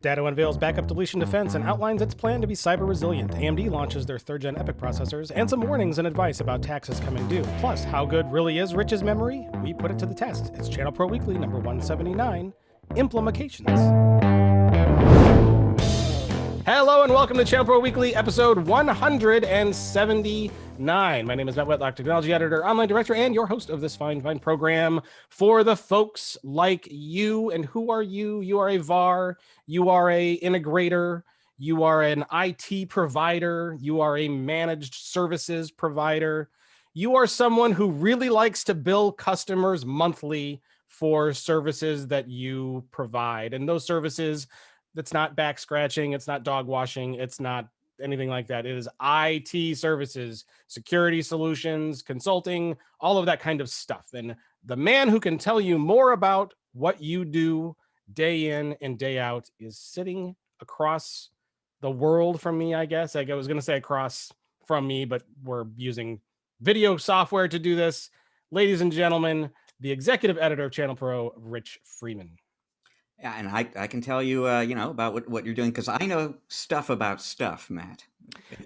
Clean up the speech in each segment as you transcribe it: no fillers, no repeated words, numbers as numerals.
Datto unveils backup deletion defense and outlines its plan to be cyber resilient. AMD launches their 3rd gen EPYC processors, and some warnings and advice about taxes coming due. Plus, how good really is Rich's memory? We put it to the test. It's ChannelPro Weekly number 179, Implimacations. Hello and welcome to ChannelPro Weekly episode 179. My name is Matt Whitlock, technology editor, online director, and your host of this fine program for the folks like you. And who are you? You are a VAR, you are a integrator, you are an IT provider, you are a managed services provider. You are someone who really likes to bill customers monthly for services that you provide. And those services, that's not back scratching, it's not dog washing, it's not anything like that. It is IT services, security solutions, consulting, all of that kind of stuff. And the man who can tell you more about what you do day in and day out is sitting across the world from me, I guess. I was going to say across from me, but we're using video software to do this. Ladies and gentlemen, the executive editor of ChannelPro, Rich Freeman. Yeah, and I can tell you, about what you're doing, because I know stuff about stuff, Matt.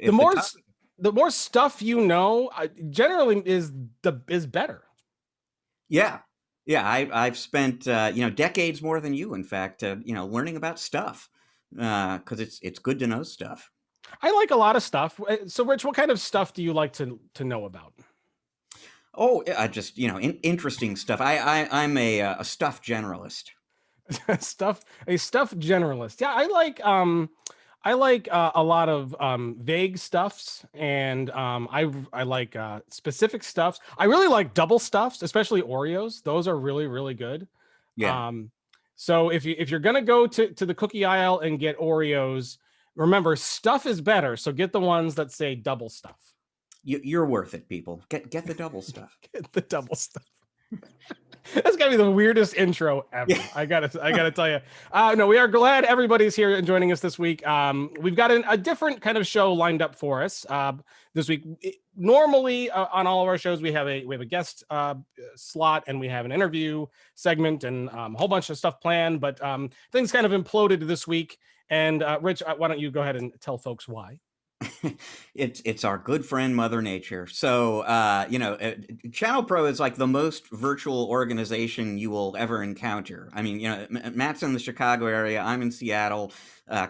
The more stuff you know, generally is better. Yeah. I've spent decades more than you, in fact, learning about stuff, because it's good to know stuff. I like a lot of stuff. So, Rich, what kind of stuff do you like to know about? Oh, just interesting stuff. I'm a stuff generalist. A stuff generalist. Yeah, I like a lot of vague stuffs, and I like specific stuffs. I really like double stuffs, especially Oreos. Those are really, really good. Yeah. So if you're gonna go to the cookie aisle and get Oreos, remember, stuff is better. So get the ones that say double stuff. You're worth it, people. Get the double stuff. Get the double stuff. That's gotta be the weirdest intro ever. Yeah. I gotta tell you. No, we are glad everybody's here and joining us this week. We've got a different kind of show lined up for us this week. Normally on all of our shows, we have a guest slot, and we have an interview segment and a whole bunch of stuff planned. But things kind of imploded this week. And Rich, why don't you go ahead and tell folks why? It's our good friend Mother Nature. So ChannelPro is like the most virtual organization you will ever encounter. I mean, Matt's in the Chicago area, I'm in Seattle.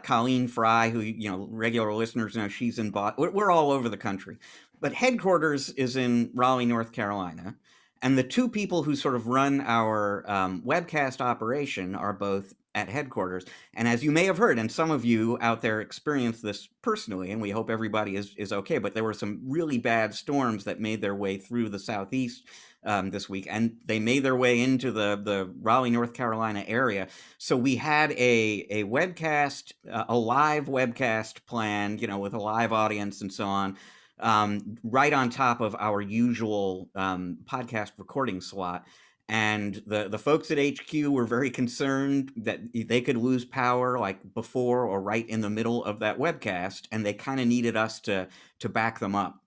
Colleen Fry, who regular listeners know, she's in Boston. We're all over the country, but headquarters is in Raleigh, North Carolina. And the two people who sort of run our webcast operation are both at headquarters. And as you may have heard, and some of you out there experienced this personally, and we hope everybody is okay, but there were some really bad storms that made their way through the Southeast this week, and they made their way into the Raleigh, North Carolina area. So we had a webcast, a live webcast planned, with a live audience and so on, right on top of our usual podcast recording slot. And the folks at HQ were very concerned that they could lose power like before or right in the middle of that webcast, and they kind of needed us to back them up.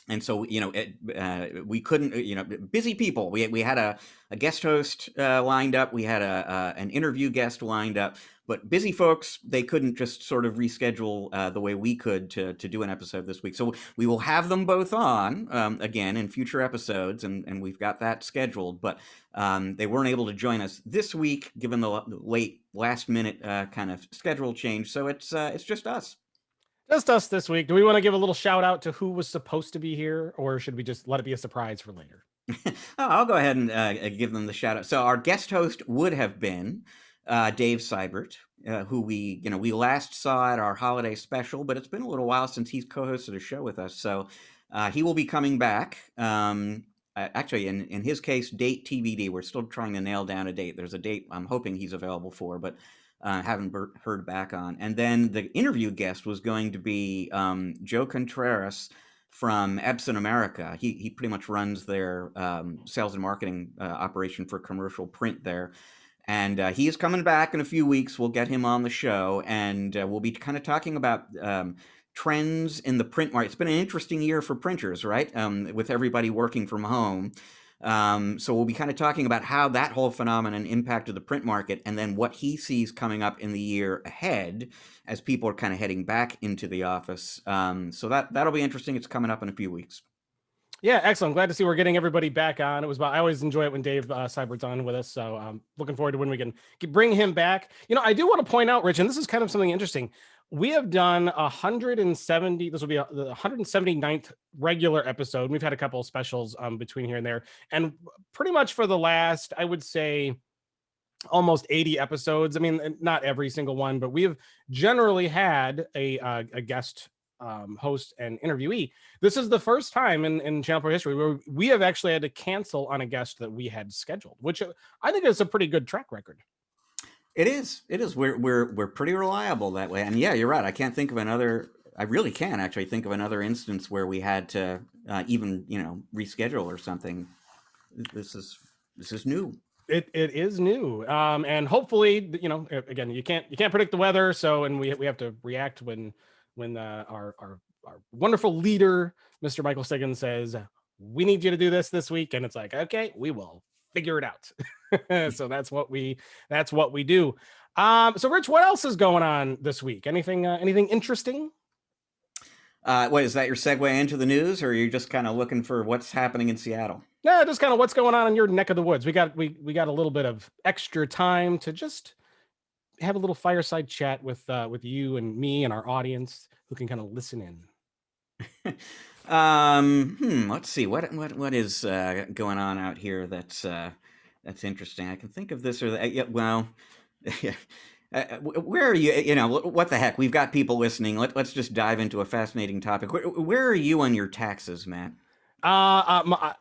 And so, we couldn't, busy people. We had a guest host lined up. We had an interview guest lined up. But busy folks, they couldn't just sort of reschedule the way we could to do an episode this week. So we will have them both on again in future episodes, and we've got that scheduled. But they weren't able to join us this week, given the late last-minute kind of schedule change. So it's just us. Just us this week. Do we want to give a little shout out to who was supposed to be here, or should we just let it be a surprise for later? I'll go ahead and give them the shout out. So our guest host would have been Dave Seibert, who we last saw at our holiday special, but it's been a little while since he's co-hosted a show with us. So he will be coming back. Actually, in his case, date TBD. We're still trying to nail down a date. There's a date I'm hoping he's available for, but haven't heard back on. And then the interview guest was going to be Joe Contreras from Epson America. He pretty much runs their sales and marketing operation for commercial print there. And he is coming back in a few weeks. We'll get him on the show, and we'll be kind of talking about trends in the print market. It's been an interesting year for printers, right? With everybody working from home. So we'll be kind of talking about how that whole phenomenon impacted the print market, and then what he sees coming up in the year ahead as people are kind of heading back into the office. So that'll be interesting. It's coming up in a few weeks. Yeah, excellent. Glad to see we're getting everybody back on. It was I always enjoy it when Dave Seibert's on with us. So looking forward to when we can bring him back. I do want to point out, Rich, and this is kind of something interesting. We have done 170. This will be the 179th regular episode. We've had a couple of specials between here and there. And pretty much for the last, I would say, almost 80 episodes. I mean, not every single one, but we have generally had a guest host and interviewee. This is the first time in ChannelPro history where we have actually had to cancel on a guest that we had scheduled, which I think is a pretty good track record. It is. We're pretty reliable that way. And yeah, you're right. I can't think of another. I really can't actually think of another instance where we had to even reschedule or something. This is new. It is new, and hopefully, again, you can't predict the weather, so we have to react when our wonderful leader, Mr. Michael Stiggins, says we need you to do this week, and it's like, okay, we will figure it out. So that's what we do. So Rich, what else is going on this week? Anything interesting? What is that, your segue into the news, or are you just kind of looking for what's happening in Seattle? Yeah, just kind of what's going on in your neck of the woods. We got a little bit of extra time to just have a little fireside chat with you and me and our audience who can kind of listen in. Let's see what is going on out here that's interesting. I can think of this or that. Yeah, well, where are you? What the heck? We've got people listening. Let's just dive into a fascinating topic. Where are you on your taxes, Matt?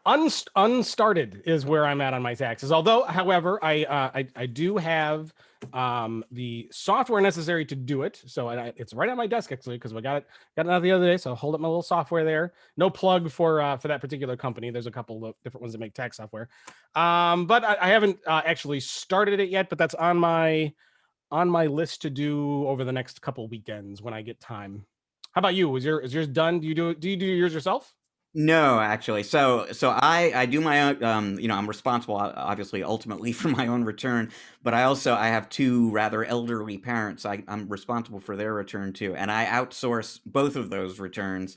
Unstarted is where I'm at on my taxes. Although, however, I do have the software necessary to do it. So it's right on my desk actually, because I got it out the other day. So I'll hold up my little software there. No plug for that particular company. There's a couple of different ones that make tax software. But I haven't actually started it yet. But that's on my list to do over the next couple of weekends when I get time. How about you? Is yours done? Do you do yours yourself? No, actually. So I do my own, I'm responsible, obviously, ultimately for my own return, but I have two rather elderly parents. I'm responsible for their return too. And I outsource both of those returns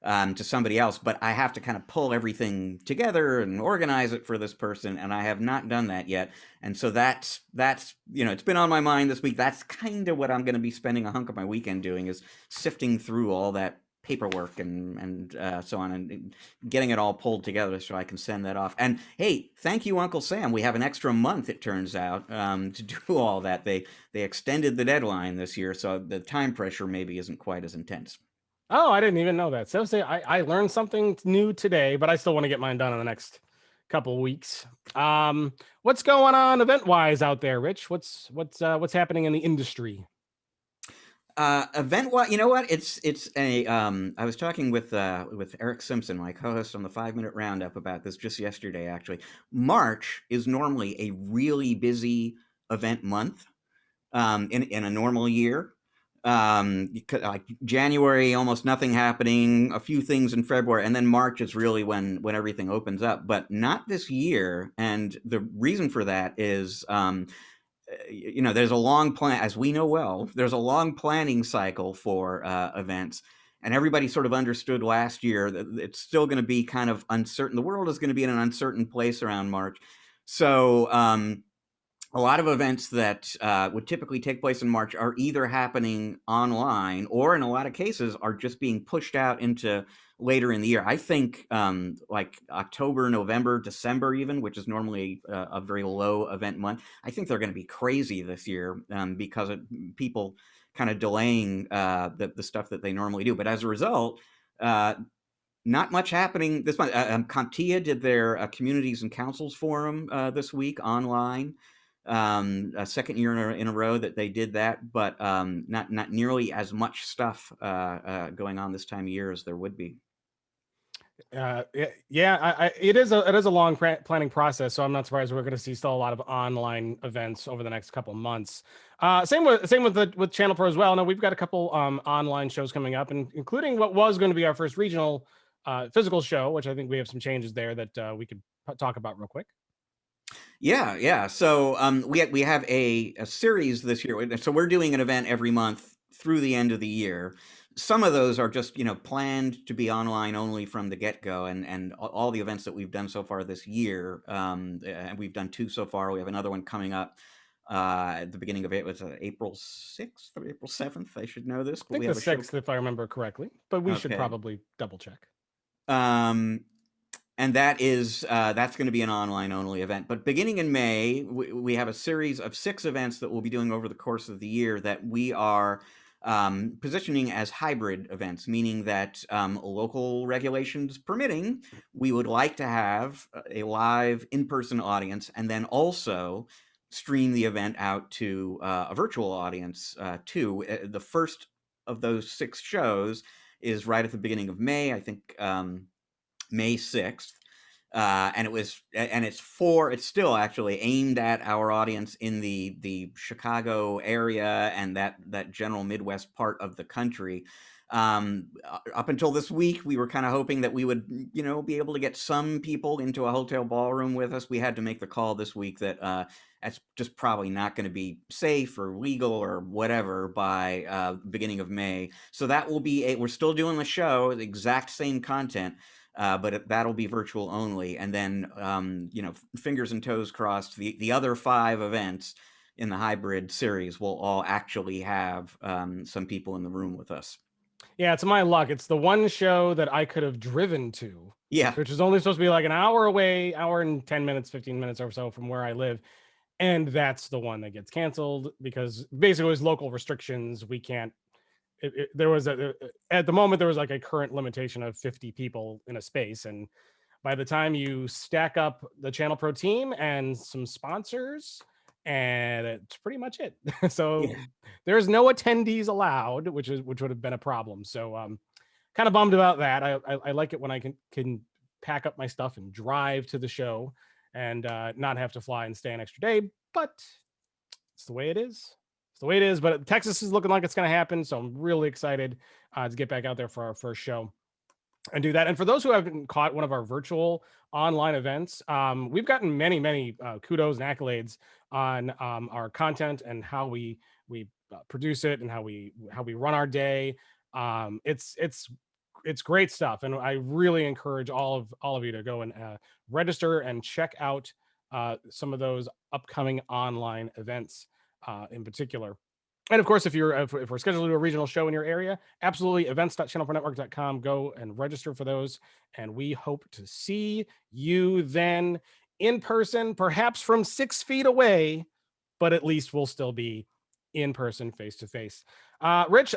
to somebody else, but I have to kind of pull everything together and organize it for this person. And I have not done that yet. And so that's, it's been on my mind this week. That's kind of what I'm going to be spending a hunk of my weekend doing, is sifting through all that paperwork and so on, and getting it all pulled together so I can send that off. And hey, thank you, Uncle Sam. We have an extra month, it turns out, to do all that. They extended the deadline this year, so the time pressure maybe isn't quite as intense. Oh, I didn't even know that. So I learned something new today, but I still want to get mine done in the next couple of weeks. What's going on event-wise out there, Rich? What's happening in the industry? Event what? You know what? It's a I was talking with Eric Simpson, my co-host on the 5-Minute Roundup, about this just yesterday, actually. March is normally a really busy event month in a normal year. Like January, almost nothing happening, a few things in February, and then March is really when everything opens up, but not this year. And the reason for that is there's a long plan, as we know well, there's a long planning cycle for events. And everybody sort of understood last year that it's still going to be kind of uncertain. The world is going to be in an uncertain place around March. So a lot of events that would typically take place in March are either happening online, or in a lot of cases are just being pushed out into later in the year. I think like October, November, December even, which is normally a very low event month, I think they're going to be crazy this year because of people kind of delaying the stuff that they normally do. But as a result, not much happening this month. CompTIA did their Communities and Councils Forum this week online. A second year in a row that they did that, but not nearly as much stuff going on this time of year as there would be. It is a long planning process, so I'm not surprised we're going to see still a lot of online events over the next couple months. Same with ChannelPro as well. Now we've got a couple online shows coming up, and including what was going to be our first regional physical show, which I think we have some changes there that we could talk about real quick. Yeah. So we have a series this year. So we're doing an event every month through the end of the year. Some of those are just planned to be online only from the get-go, and all the events that we've done so far this year, and we've done 2 so far. We have another one coming up at the beginning of it. Was April 6th or April 7th? I should know this, I but think we the have a show. 6th, if I remember correctly, but we should Okay. probably double check. Um, and that's going to be an online only event. But beginning in May, we have a series of 6 events that we'll be doing over the course of the year that we are positioning as hybrid events, meaning that local regulations permitting, we would like to have a live in-person audience and then also stream the event out to a virtual audience too. The first of those 6 shows is right at the beginning of May, I think May 6th. It's still actually aimed at our audience in the Chicago area and that general Midwest part of the country. Up until this week, we were kind of hoping that we would, be able to get some people into a hotel ballroom with us. We had to make the call this week that that's just probably not going to be safe or legal or whatever by beginning of May. So that will be we're still doing the show, the exact same content. But that'll be virtual only. And then, fingers and toes crossed, the other 5 events in the hybrid series will all actually have some people in the room with us. Yeah, it's my luck. It's the one show that I could have driven to. Yeah. Which is only supposed to be like an hour away, hour and 10 minutes, 15 minutes or so from where I live. And that's the one that gets canceled because basically it was local restrictions. We can't, there was at the moment, there was like a current limitation of 50 people in a space. And by the time you stack up the ChannelPro team and some sponsors, and it's pretty much it. So Yeah. there's no attendees allowed, which would have been a problem. So kind of bummed about that. I like it when I can pack up my stuff and drive to the show and not have to fly and stay an extra day. But it's the way it is. It's the way it is. But Texas is looking like it's going to happen, so I'm really excited to get back out there for our first show and do that. And for those who haven't caught one of our virtual online events, we've gotten many kudos and accolades on our content and how we produce it and how we run our day. It's great stuff, and I really encourage all of you to go and register and check out some of those upcoming online events in particular. And of course, if we're scheduled to do a regional show in your area, absolutely, events.channelpronetwork.com. Go and register for those. And we hope to see you then in person, perhaps from 6 feet away, but at least we'll still be in person, face to face. Rich,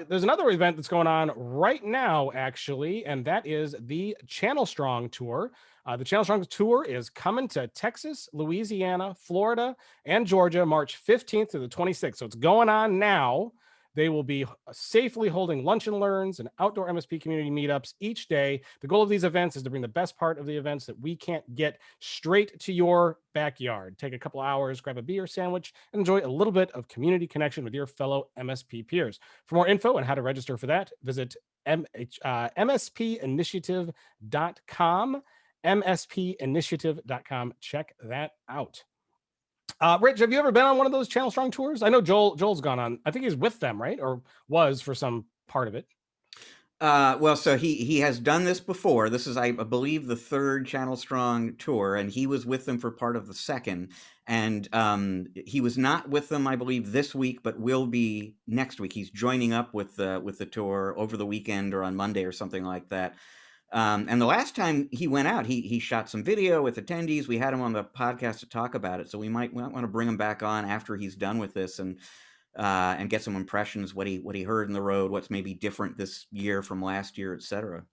there's another event that's going on right now, actually, and that is the Channel Strong Tour. The Channel Strong Tour is coming to Texas, Louisiana, Florida, and Georgia, March 15th to the 26th. So it's going on now. They will be safely holding lunch and learns and outdoor MSP community meetups each day. The goal of these events is to bring the best part of the events that we can't get straight to your backyard. Take a couple hours, grab a beer sandwich, and enjoy a little bit of community connection with your fellow MSP peers. For more info on how to register for that, visit mspinitiative.com. mspinitiative.com. Check that out. Rich, have you ever been on one of those Channel Strong tours? I know Joel's gone on. I think he's with them, right? Or was for some part of it. Well, so he has done this before. This is, I believe, the 3rd Channel Strong tour, and he was with them for part of the 2nd. And he was not with them, I believe, this week, but will be next week. He's joining up with the tour over the weekend or on Monday or something like that. And the last time he went out, he shot some video with attendees. We had him on the podcast to talk about it, so we might want to bring him back on after he's done with this and get some impressions, what he heard in the road, what's maybe different this year from last year, etc.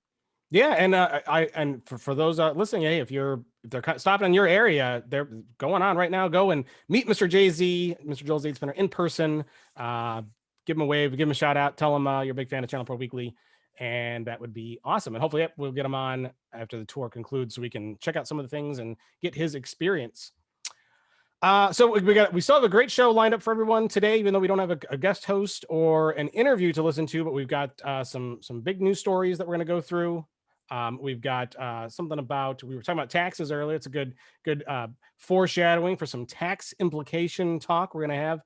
Yeah, and for those listening, hey, if they're stopping in your area, they're going on right now. Go and meet Mr. Joel Zaidspinner in person. Give him a wave, give him a shout out, tell him you're a big fan of Channel Pro Weekly. And that would be awesome. And hopefully we'll get him on after the tour concludes so we can check out some of the things and get his experience. So we still have a great show lined up for everyone today, even though we don't have a guest host or an interview to listen to, but we've got some big news stories that we're going to go through. We've got something about, we were talking about taxes earlier. It's a good foreshadowing for some tax implication talk we're going to have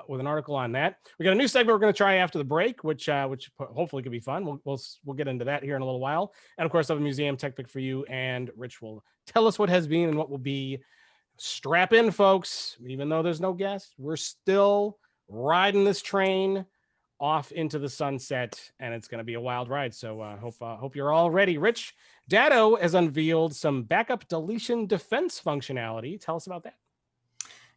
with an article on that. We got a new segment we're going to try after the break, which hopefully could be fun. We'll get into that here in a little while. And of course, I have a museum tech pick for you, and Rich will tell us what has been and what will be. Strap in, folks. Even though there's no guest, we're still riding this train off into the sunset, and it's going to be a wild ride. So hope you're all ready. Rich, Datto has unveiled some backup deletion defense functionality. Tell us about that.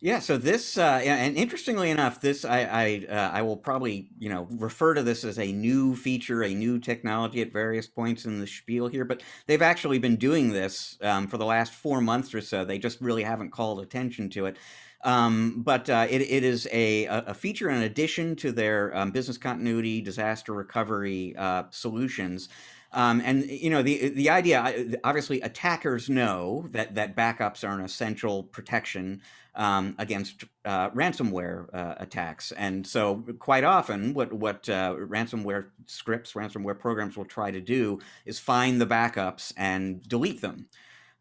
Yeah, so this, and interestingly enough, this I will probably refer to this as a new feature, a new technology at various points in the spiel here. But they've actually been doing this for the last 4 months or so. They just really haven't called attention to it. But it is a feature in addition to their business continuity, disaster recovery solutions. And the idea, obviously, attackers know that backups are an essential protection against ransomware attacks, and so quite often, what ransomware scripts, ransomware programs will try to do is find the backups and delete them.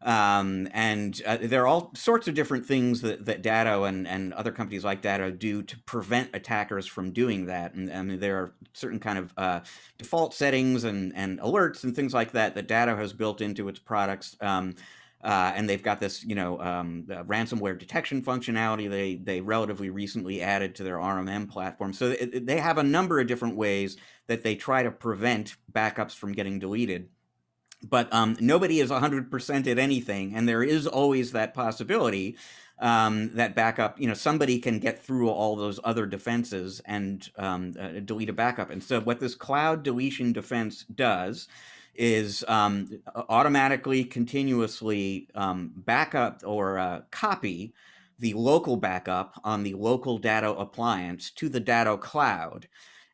And there are all sorts of different things that Datto and other companies like Datto do to prevent attackers from doing that. And I mean, there are certain kind of default settings and alerts and things like that Datto has built into its products. And they've got this, ransomware detection functionality they relatively recently added to their RMM platform. So they have a number of different ways that they try to prevent backups from getting deleted. But nobody is 100% at anything, and there is always that possibility that backup, somebody can get through all those other defenses and delete a backup. And so what this cloud deletion defense does is automatically, continuously backup or copy the local backup on the local Datto appliance to the Datto cloud.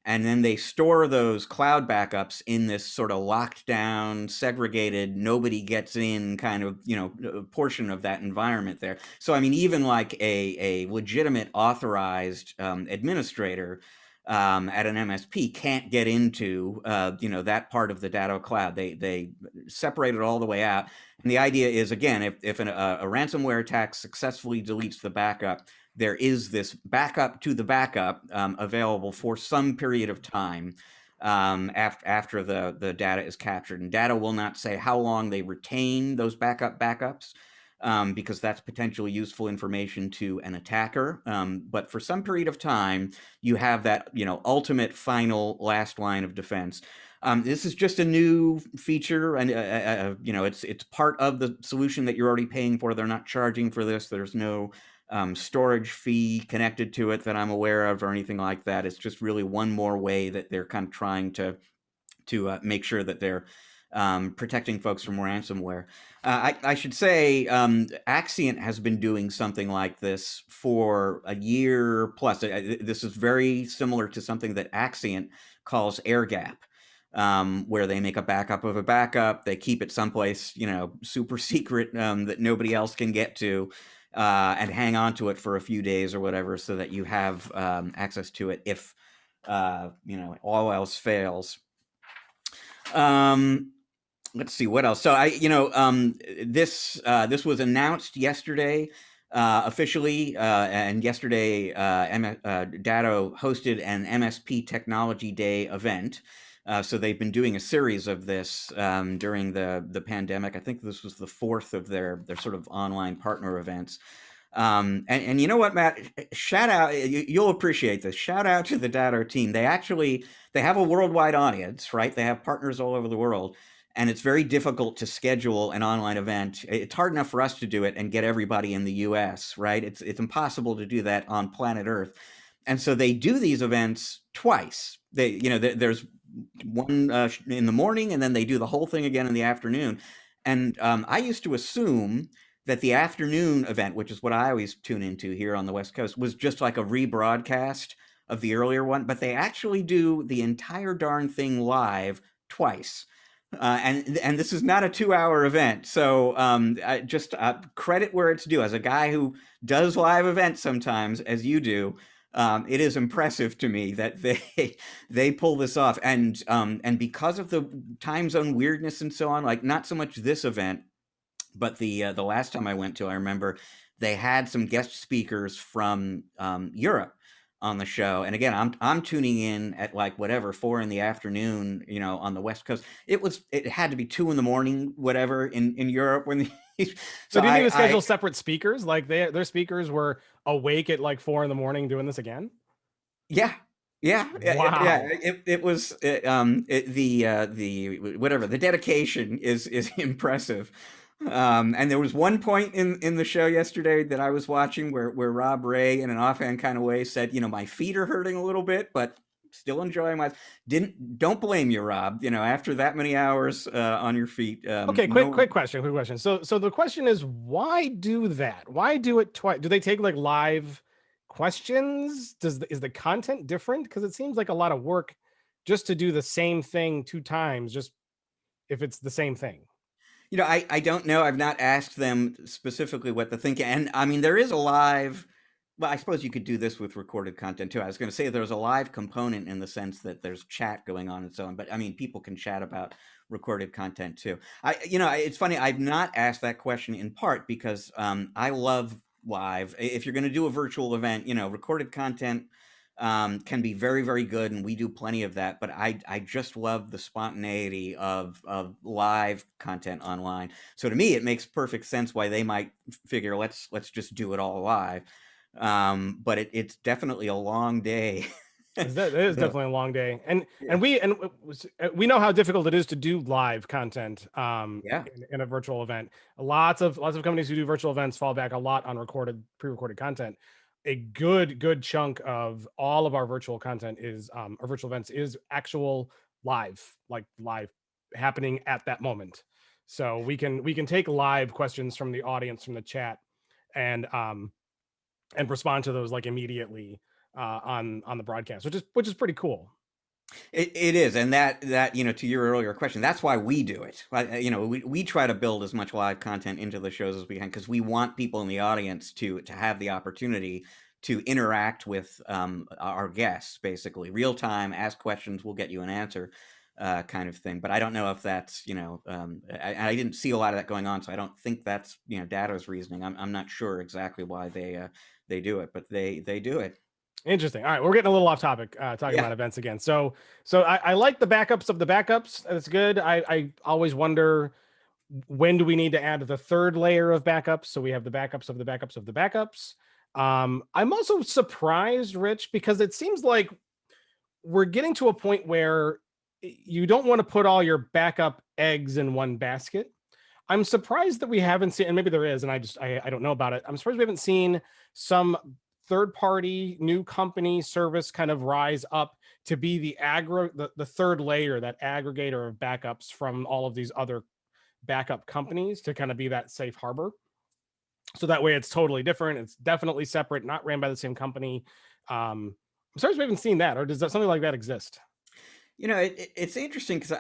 And then they store those cloud backups in this sort of locked down, segregated, nobody gets in kind of, portion of that environment there. So, I mean, even like a legitimate authorized administrator at an MSP can't get into, that part of the Datto cloud. They separate it all the way out. And the idea is, again, if a ransomware attack successfully deletes the backup, there is this backup to the backup available for some period of time after the data is captured. And Datto will not say how long they retain those backups because that's potentially useful information to an attacker. But for some period of time, you have that ultimate, final, last line of defense. This is just a new feature, and it's part of the solution that you're already paying for. They're not charging for this. There's no storage fee connected to it that I'm aware of or anything like that. It's just really one more way that they're kind of trying to make sure that they're protecting folks from ransomware. I should say Axient has been doing something like this for a year plus. This is very similar to something that Axient calls air gap. Where they make a backup of a backup, they keep it someplace, super secret that nobody else can get to, and hang on to it for a few days or whatever, so that you have access to it if all else fails. Let's see what else. So this was announced yesterday officially, and yesterday Datto hosted an MSP Technology Day event. So they've been doing a series of this during the pandemic. I think this was the fourth of their sort of online partner events. And you know what, Matt? Shout out! You'll appreciate this. Shout out to the Datto team. They have a worldwide audience, right? They have partners all over the world, and it's very difficult to schedule an online event. It's hard enough for us to do it and get everybody in the U.S., right? It's impossible to do that on planet Earth, and so they do these events twice. There's one in the morning, and then they do the whole thing again in the afternoon. And I used to assume that the afternoon event, which is what I always tune into here on the West Coast, was just like a rebroadcast of the earlier one, but they actually do the entire darn thing live twice. And this is not a 2-hour event. So just credit where it's due. As a guy who does live events sometimes, as you do, It is impressive to me that they pull this off, and because of the time zone weirdness and so on, like not so much this event, but the last time I went to, I remember they had some guest speakers from Europe on the show, and again, I'm tuning in at like whatever 4 in the afternoon, on the West Coast. It had to be 2 in the morning, whatever, in Europe when the. So So do you need to schedule I separate speakers? Like their speakers were awake at like 4 in the morning doing this again? Yeah. Yeah. Wow. It was the whatever, the dedication is impressive. And there was one point in the show yesterday that I was watching where Rob Ray, in an offhand kind of way, said, my feet are hurting a little bit, but still enjoying my. Don't blame you, Rob. After that many hours on your feet. Okay, No. quick question. So the question is, why do that? Why do it twice? Do they take like live questions? Is the content different? Because it seems like a lot of work just to do the same thing 2 times, just if it's the same thing. I don't know. I've not asked them specifically what they're thinking. And I mean, there is a live. Well, I suppose you could do this with recorded content too. I was going to say there's a live component in the sense that there's chat going on and so on. But I mean, people can chat about recorded content too. It's funny. I've not asked that question in part because I love live. If you're going to do a virtual event, recorded content can be very, very good, and we do plenty of that. But I just love the spontaneity of live content online. So to me, it makes perfect sense why they might figure let's just do it all live. But it's definitely a long day. It is definitely a long day, and we know how difficult it is to do live content Yeah. in a virtual event. Lots of companies who do virtual events fall back a lot on pre-recorded content. A good chunk of all of our virtual content is our virtual events is actual live happening at that moment. So we can take live questions from the audience, from the chat, and respond to those like immediately on the broadcast, which is pretty cool. It is, and that to your earlier question, that's why we do it. We try to build as much live content into the shows as we can because we want people in the audience to have the opportunity to interact with our guests, basically real time, ask questions, we'll get you an answer, kind of thing. But I don't know if that's I didn't see a lot of that going on, so I don't think that's Datto's reasoning. I'm not sure exactly why they do it, but they do it. Interesting. All right, we're getting a little off topic talking about events again. So I like the backups of the backups. That's good. I always wonder, when do we need to add the third layer of backups? So we have the backups of the backups of the backups. I'm also surprised, Rich, because it seems like we're getting to a point where you don't want to put all your backup eggs in one basket. I'm surprised that we haven't seen, and maybe there is, and I don't know about it. I'm surprised we haven't seen some third-party new company service kind of rise up to be the third layer, that aggregator of backups from all of these other backup companies, to kind of be that safe harbor. So that way it's totally different. It's definitely separate, not ran by the same company. I'm surprised we haven't seen that, or does something like that exist? It's interesting because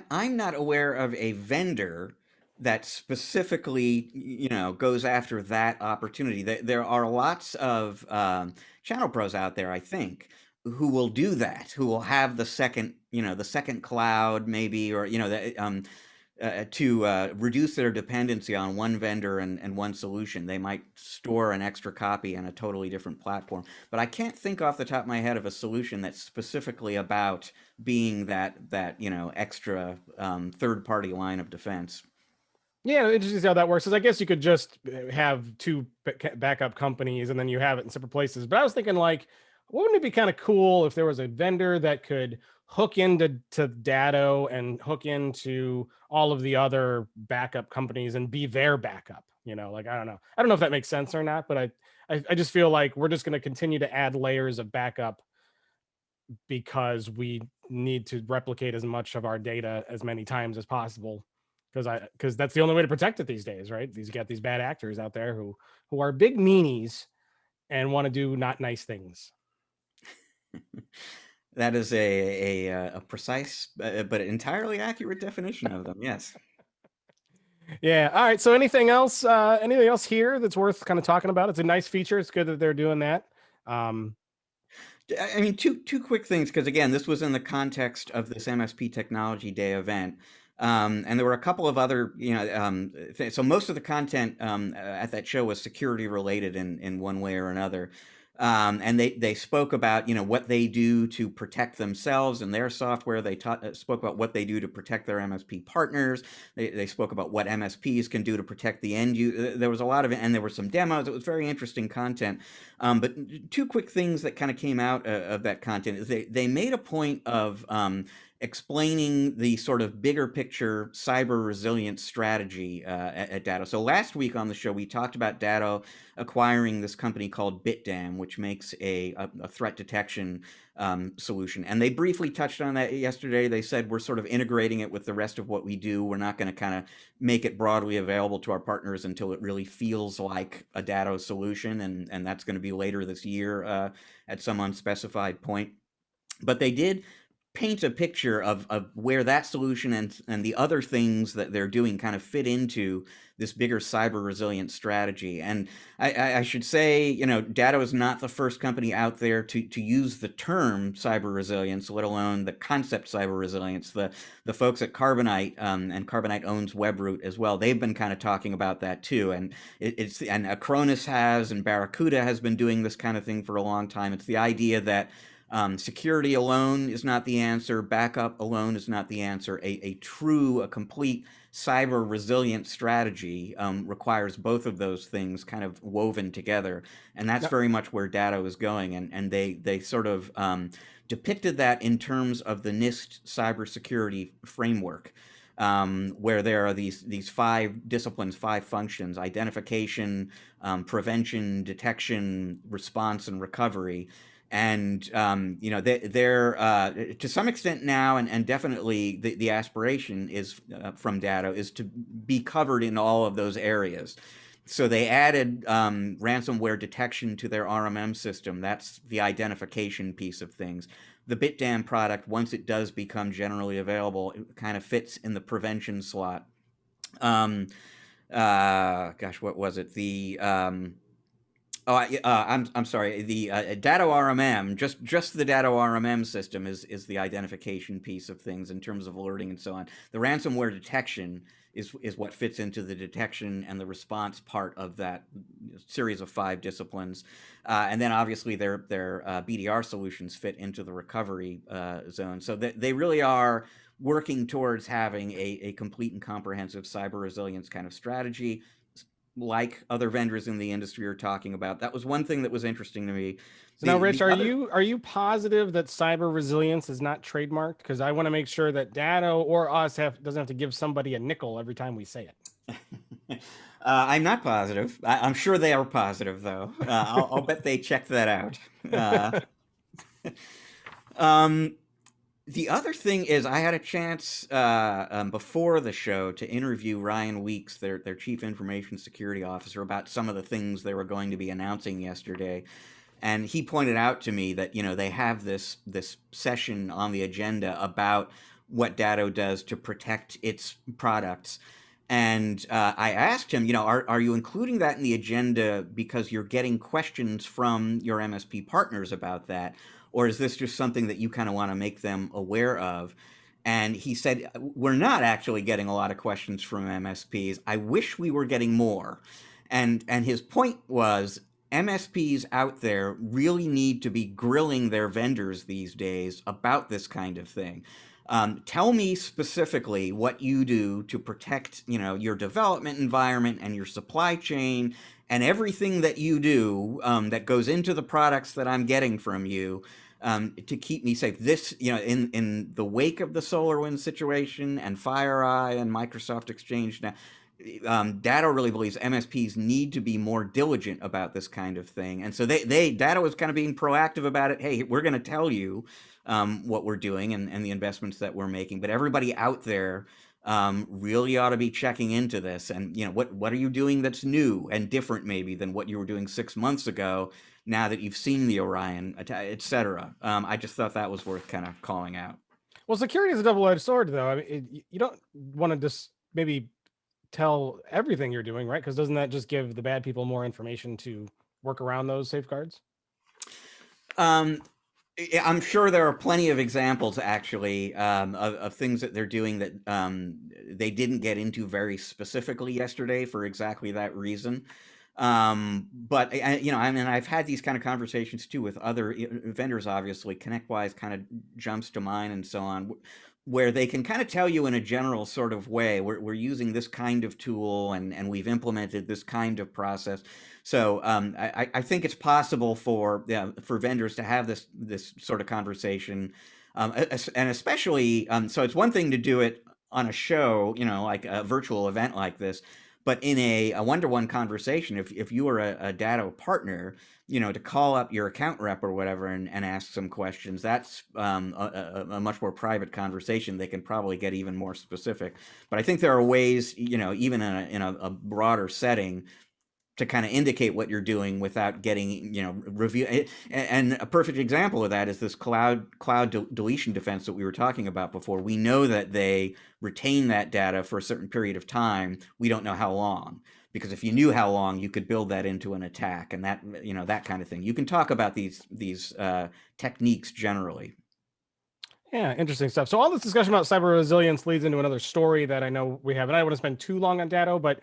I'm not aware of a vendor that specifically, goes after that opportunity. There are lots of channel pros out there, I think, who will do that, who will have the second cloud maybe, or, to reduce their dependency on one vendor and one solution. They might store an extra copy on a totally different platform. But I can't think off the top of my head of a solution that's specifically about being that extra third party line of defense. Yeah, interesting how that works. Because I guess you could just have two backup companies and then you have it in separate places. But I was thinking, like, wouldn't it be kind of cool if there was a vendor that could hook into Datto and hook into all of the other backup companies and be their backup? Like, I don't know if that makes sense or not, but I just feel like we're just going to continue to add layers of backup because we need to replicate as much of our data as many times as possible, because that's the only way to protect it these days, right? You got these bad actors out there who are big meanies and want to do not nice things. That is a precise but entirely accurate definition of them. Yes. Yeah. All right. So anything else here that's worth kind of talking about? It's a nice feature. It's good that they're doing that. I mean, two quick things, because again, this was in the context of this MSP Technology Day event, and there were a couple of other, so most of the content at that show was security related in one way or another. And they spoke about what they do to protect themselves and their software. They spoke about what they do to protect their MSP partners. They spoke about what MSPs can do to protect the end user. There was a lot of it, and there were some demos. It was very interesting content. But two quick things that kind of came out of that content is they made a point of explaining the sort of bigger picture cyber resilience strategy at Datto. So last week on the show, we talked about Datto acquiring this company called BitDam, which makes a threat detection solution. And they briefly touched on that yesterday. They said we're sort of integrating it with the rest of what we do. We're not going to kind of make it broadly available to our partners until it really feels like a Datto solution. And that's going to be later this year at some unspecified point. But they did paint a picture of where that solution and the other things that they're doing kind of fit into this bigger cyber resilience strategy. And I should say, Datto is not the first company out there to use the term cyber resilience, let alone the concept cyber resilience. The folks at Carbonite, and Carbonite owns Webroot as well, they've been kind of talking about that too. And and Acronis has, and Barracuda has been doing this kind of thing for a long time. It's the idea that security alone is not the answer. Backup alone is not the answer. A complete cyber resilient strategy requires both of those things kind of woven together. And that's very much where Datto is going. And they sort of depicted that in terms of the NIST cybersecurity framework, where there are these 5 disciplines, 5 functions: identification, prevention, detection, response, and recovery. And they're to some extent now, and definitely the aspiration is from Datto is to be covered in all of those areas. So they added ransomware detection to their RMM system. That's the identification piece of things. The BitDam product, once it does become generally available, it kind of fits in the prevention slot. Gosh, what was it? I'm sorry. The Datto RMM, just the Datto RMM system is the identification piece of things in terms of alerting and so on. The ransomware detection is what fits into the detection and the response part of that series of 5 disciplines, and then obviously their BDR solutions fit into the recovery zone. So they really are working towards having a complete and comprehensive cyber resilience kind of strategy, like other vendors in the industry are talking about. That was one thing that was interesting to me. So now, Rich, are you positive that cyber resilience is not trademarked? Because I want to make sure that Datto or us doesn't have to give somebody a nickel every time we say it. I'm not positive. I'm sure they are positive, though. I'll bet they checked that out. The other thing is, I had a chance before the show to interview Ryan Weeks, their Chief Information Security Officer, about some of the things they were going to be announcing yesterday. And he pointed out to me that, they have this session on the agenda about what Datto does to protect its products. And I asked him, are you including that in the agenda because you're getting questions from your MSP partners about that? Or is this just something that you kind of want to make them aware of? And he said, we're not actually getting a lot of questions from MSPs. I wish we were getting more. And his point was, MSPs out there really need to be grilling their vendors these days about this kind of thing. Tell me specifically what you do to protect, your development environment and your supply chain and everything that you do that goes into the products that I'm getting from you. To keep me safe. This, in the wake of the SolarWinds situation and FireEye and Microsoft Exchange now, Datto really believes MSPs need to be more diligent about this kind of thing. And so Datto is kind of being proactive about it. Hey, we're going to tell you what we're doing and the investments that we're making. But everybody out there really ought to be checking into this. And, what are you doing that's new and different maybe than what you were doing 6 months ago, now that you've seen the Orion, et cetera. I just thought that was worth kind of calling out. Well, security is a double-edged sword, though. I mean, you don't want to just maybe tell everything you're doing, right? Because doesn't that just give the bad people more information to work around those safeguards? I'm sure there are plenty of examples, actually, of things that they're doing that they didn't get into very specifically yesterday for exactly that reason. But I mean, I've had these kind of conversations too with other vendors. Obviously, ConnectWise kind of jumps to mind, and so on, where they can kind of tell you in a general sort of way, we're using this kind of tool, and we've implemented this kind of process. So I think it's possible for vendors to have this sort of conversation, and especially so it's one thing to do it on a show, like a virtual event like this, but in a one-to-one conversation, if you are a Datto partner, to call up your account rep or whatever and ask some questions, that's a much more private conversation. They can probably get even more specific. But I think there are ways, even in a broader setting, to kind of indicate what you're doing without getting, review. And a perfect example of that is this cloud deletion defense that we were talking about before. We know that they retain that data for a certain period of time. We don't know how long, because if you knew how long, you could build that into an attack, and that kind of thing. You can talk about these techniques generally. Yeah, interesting stuff. So all this discussion about cyber resilience leads into another story that I know we have, and I don't want to spend too long on Datto, but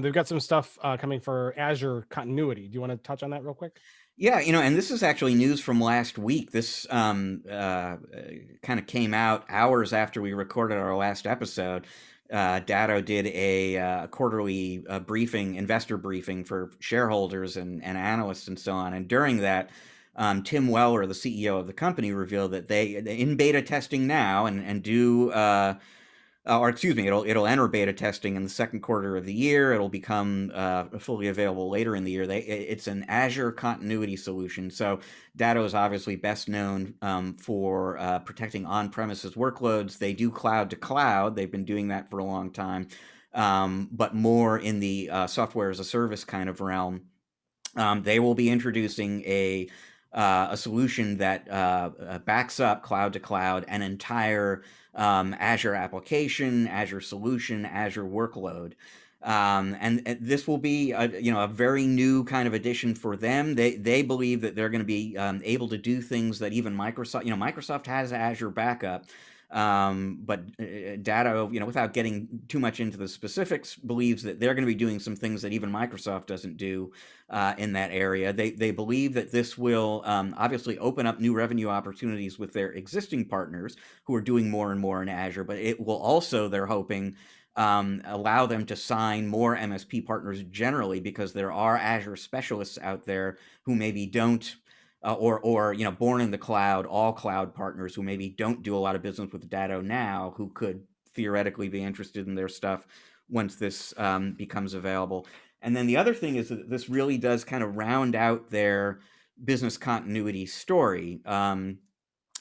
they've got some stuff coming for Azure continuity. Do you want to touch on that real quick? Yeah, and this is actually news from last week. This kind of came out hours after we recorded our last episode. Datto did a quarterly briefing, investor briefing for shareholders and analysts and so on. And during that, Tim Weller, the CEO of the company, revealed that they in beta testing now and do. Or excuse me, it'll enter beta testing in the second quarter of the year. It'll become fully available later in the year. It's an Azure continuity solution. So Datto is obviously best known for protecting on-premises workloads. They do cloud to cloud. They've been doing that for a long time, but more in the software as a service kind of realm. They will be introducing a solution that backs up cloud to cloud an entire Azure application, Azure solution, Azure workload. And this will be a very new kind of addition for them. They believe that they're going to be able to do things that even Microsoft has Azure backup. But Datto, without getting too much into the specifics, believes that they're going to be doing some things that even Microsoft doesn't do in that area. They believe that this will obviously open up new revenue opportunities with their existing partners who are doing more and more in Azure, but it will also, they're hoping, allow them to sign more MSP partners generally, because there are Azure specialists out there who maybe don't or born in the cloud, all cloud partners who maybe don't do a lot of business with Datto now, who could theoretically be interested in their stuff once this becomes available. And then the other thing is that this really does kind of round out their business continuity story. And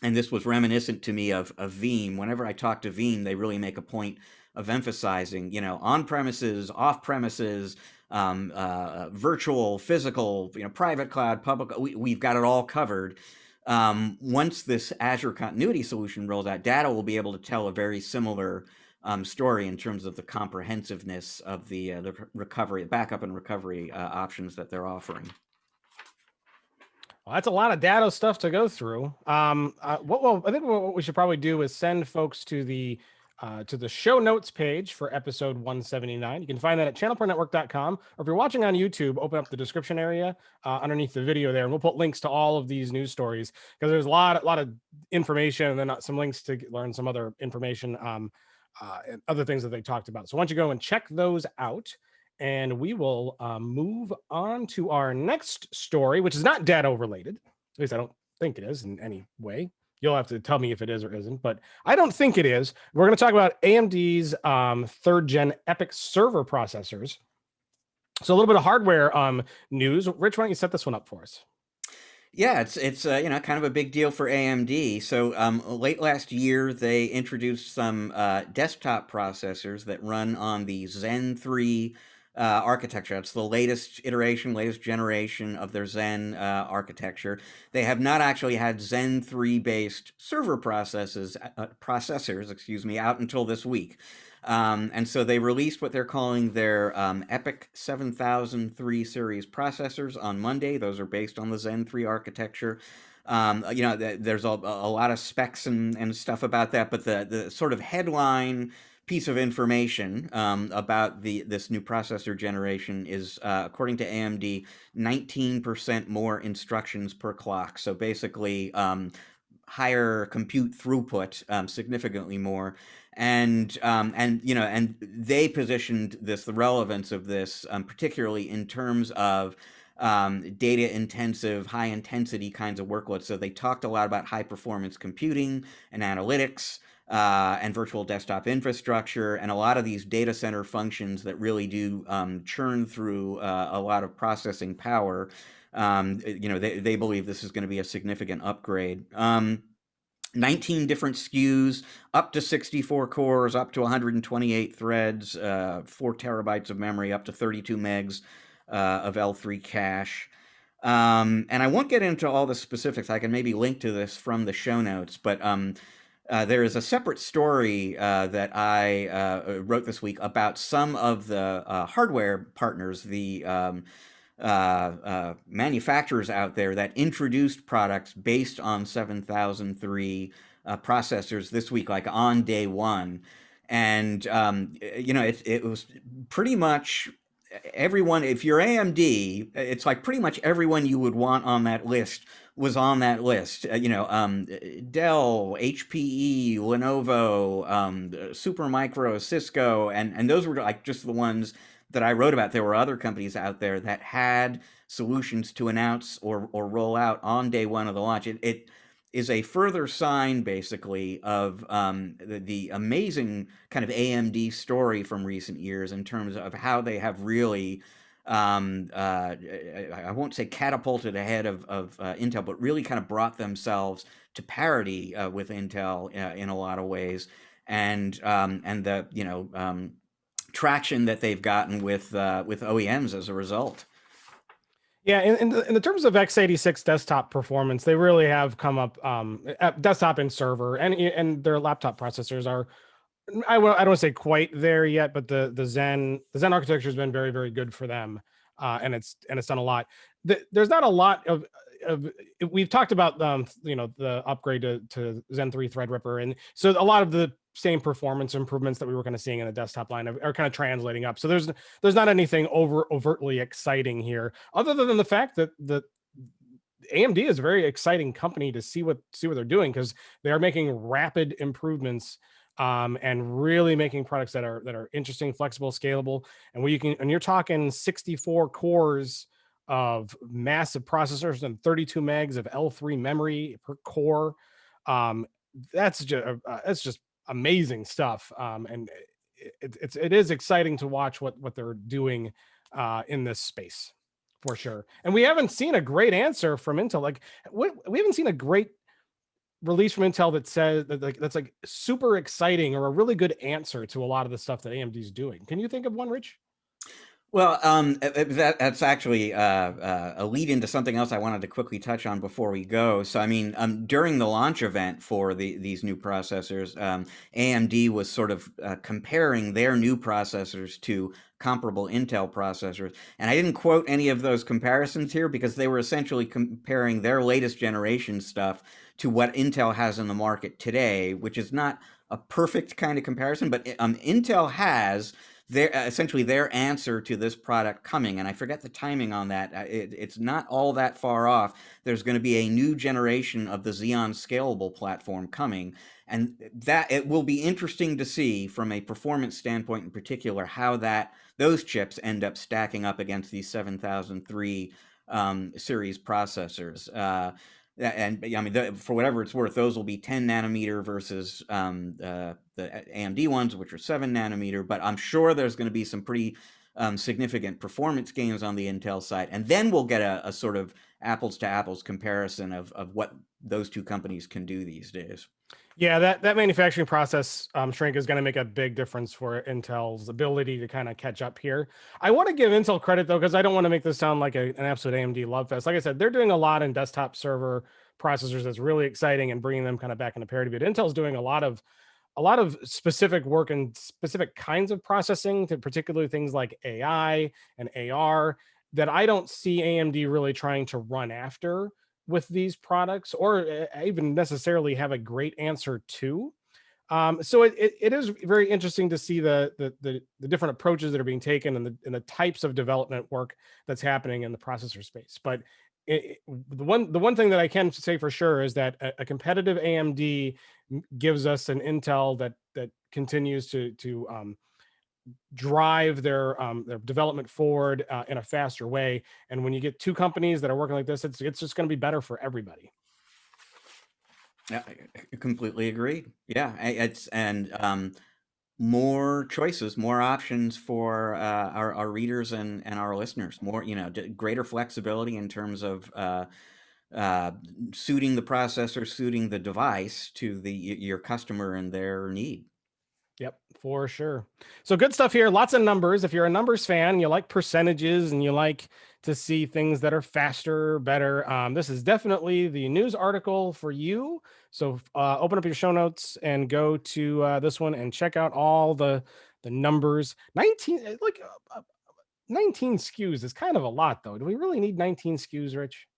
this was reminiscent to me of Veeam. Whenever I talk to Veeam, they really make a point of emphasizing, on premises, off premises, virtual, physical, private cloud, public. We've got it all covered. Once this Azure continuity solution rolls out, Datto will be able to tell a very similar story in terms of the comprehensiveness of the recovery, backup and recovery options that they're offering. Well, that's a lot of Datto stuff to go through. I think what we should probably do is send folks to the show notes page for episode 179. You can find that at channelpronetwork.com, or if you're watching on YouTube, open up the description area underneath the video there, and we'll put links to all of these news stories, because there's a lot of information, and then some links to learn some other information and other things that they talked about. So why don't you go and check those out, and we will move on to our next story, which is not Datto related. At least I don't think it is in any way. You'll have to tell me if it is or isn't, but I don't think it is. We're going to talk about AMD's third-gen EPYC server processors. So a little bit of hardware news. Rich, why don't you set this one up for us? Yeah, it's kind of a big deal for AMD. So late last year, they introduced some desktop processors that run on the Zen 3 architecture. It's the latest iteration, latest generation of their Zen architecture. They have not actually had Zen 3 based server processors, out until this week. And so they released what they're calling their EPYC 7003 series processors on Monday. Those are based on the Zen 3 architecture. There's a lot of specs and stuff about that, but the sort of headline piece of information about this new processor generation is, according to AMD, 19% more instructions per clock. So basically, higher compute throughput, significantly more. And they positioned the relevance of this, particularly in terms of data intensive, high intensity kinds of workloads. So they talked a lot about high performance computing and analytics, and virtual desktop infrastructure, and a lot of these data center functions that really do churn through a lot of processing power. They believe this is going to be a significant upgrade. 19 different SKUs, up to 64 cores, up to 128 threads, 4 terabytes of memory, up to 32 megs of L3 cache. And I won't get into all the specifics. I can maybe link to this from the show notes, but there is a separate story that I wrote this week about some of the hardware partners, the manufacturers out there that introduced products based on 7003 processors this week, like on day one. And, it was pretty much everyone. If you're AMD, it's like pretty much everyone you would want on that list was on that list. Dell, HPE, Lenovo, Supermicro, Cisco, and those were like just the ones that I wrote about. There were other companies out there that had solutions to announce or roll out on day one of the launch. It is a further sign, basically, of the amazing kind of AMD story from recent years in terms of how they have really, I won't say catapulted ahead of Intel, but really kind of brought themselves to parity with Intel in a lot of ways. And the traction that they've gotten with OEMs as a result. Yeah, in the terms of x86 desktop performance, they really have come up, at desktop and server, and their laptop processors are, I don't want to say quite there yet, but the Zen architecture has been very, very good for them, and it's done a lot. There's not a lot of we've talked about the upgrade to Zen 3 Threadripper, and so a lot of the same performance improvements that we were kind of seeing in the desktop line are kind of translating up. So there's not anything overtly exciting here, other than the fact that the AMD is a very exciting company to see what they're doing, because they are making rapid improvements, and really making products that are interesting, flexible, scalable, and you're talking 64 cores of massive processors and 32 megs of L3 memory per core. That's just amazing stuff. And it is exciting to watch what they're doing in this space, for sure. And we haven't seen a great answer from Intel. Like we haven't seen a great release from Intel that says that's like super exciting or a really good answer to a lot of the stuff that AMD is doing. Can you think of one, Rich? Well, that's actually a lead into something else I wanted to quickly touch on before we go. So, I mean, during the launch event for these new processors, AMD was sort of comparing their new processors to comparable Intel processors. And I didn't quote any of those comparisons here because they were essentially comparing their latest generation stuff to what Intel has in the market today, which is not a perfect kind of comparison, but Intel has essentially their answer to this product coming, and I forget the timing on that. It's not all that far off. There's going to be a new generation of the Xeon Scalable platform coming, and that it will be interesting to see from a performance standpoint in particular how those chips end up stacking up against these 7003 series processors. And I mean, for whatever it's worth, those will be 10 nanometer versus the AMD ones, which are 7 nanometer. But I'm sure there's going to be some pretty significant performance gains on the Intel side. And then we'll get a sort of apples to apples comparison of what those two companies can do these days. Yeah, that manufacturing process shrink is going to make a big difference for Intel's ability to kind of catch up here. I want to give Intel credit, though, because I don't want to make this sound like an absolute AMD love fest. Like I said, they're doing a lot in desktop server processors that's really exciting and bringing them kind of back into parity. But Intel's doing a lot of specific work and specific kinds of processing, to particularly things like AI and AR, that I don't see AMD really trying to run after with these products, or even necessarily have a great answer to. So it is very interesting to see the different approaches that are being taken, and the types of development work that's happening in the processor space. But the one thing that I can say for sure is that a competitive AMD gives us an Intel that continues to drive their development forward in a faster way. And when you get two companies that are working like this, it's just going to be better for everybody. Yeah, I completely agree. Yeah, more choices, more options for our readers and our listeners. More, greater flexibility in terms of suiting the processor, suiting the device to your customer and their need. Yep, for sure. So good stuff here. Lots of numbers. If you're a numbers fan, you like percentages and you like to see things that are faster, better. This is definitely the news article for you. So open up your show notes and go to this one and check out all the numbers. 19 SKUs is kind of a lot, though. Do we really need 19 SKUs, Rich?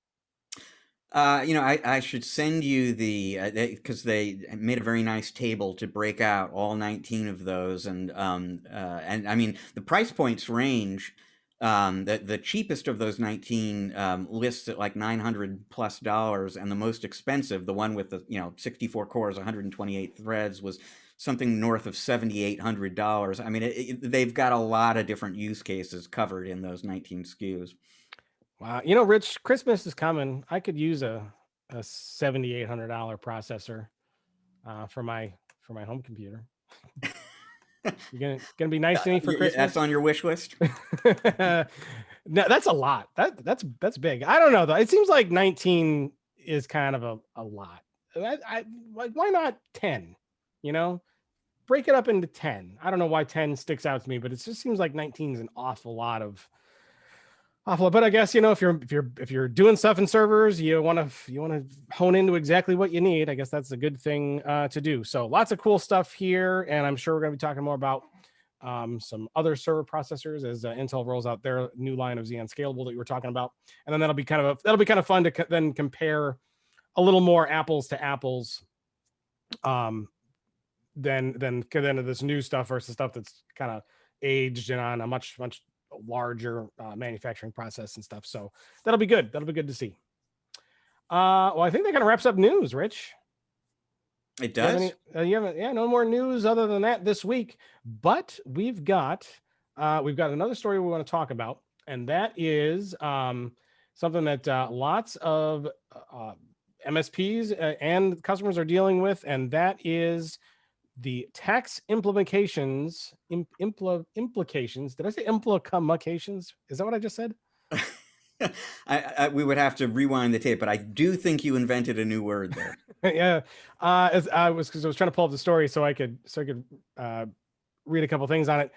I should send you because they made a very nice table to break out all 19 of those, and I mean the price points range. The cheapest of those 19 lists at like $900+, and the most expensive, the one with the 64 cores, 128 threads, was something north of $7,800. I mean, they've got a lot of different use cases covered in those 19 SKUs. Wow, Rich, Christmas is coming. I could use a $7,800 processor for my home computer. You're gonna be nice to me for Christmas. That's on your wish list. No, that's a lot. That's big. I don't know though. It seems like 19 is kind of a lot. I like, why not 10? Break it up into 10. I don't know why 10 sticks out to me, but it just seems like 19 is an awful lot. But I guess if you're doing stuff in servers, you want to hone into exactly what you need. I guess that's a good thing to do. So lots of cool stuff here, and I'm sure we're going to be talking more about some other server processors as Intel rolls out their new line of Xeon Scalable that you were talking about, and then that'll be kind of fun to then compare a little more apples to apples, than this new stuff versus stuff that's kind of aged and on a much larger manufacturing process and stuff. So that'll be good. That'll be good to see. Well, I think that kind of wraps up news, Rich. It does. No more news other than that this week. But we've got another story we want to talk about, and that is something that lots of MSPs and customers are dealing with, and that is the tax implications. Implications. Did I say implimacations? Is that what I just said? We would have to rewind the tape, but I do think you invented a new word there. Yeah, because I was trying to pull up the story so I could read a couple things on it.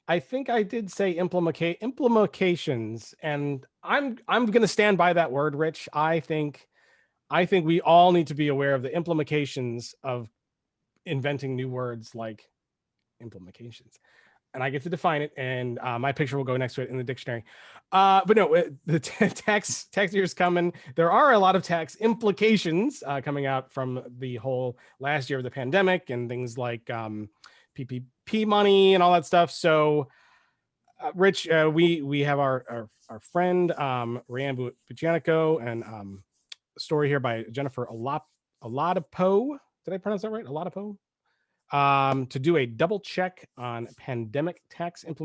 I think I did say implimacations, and I'm going to stand by that word, Rich. I think we all need to be aware of the implications of inventing new words like implimacations, and I get to define it, and my picture will go next to it in the dictionary. But no, the tax year is coming. There are a lot of tax implications coming out from the whole last year of the pandemic and things like PPP money and all that stuff. So, Rich, we have our friend Ryan Buccianico, and a story here by Jennifer Oladapo. Did I pronounce that right? Oladapo? To do a double check on pandemic tax I'm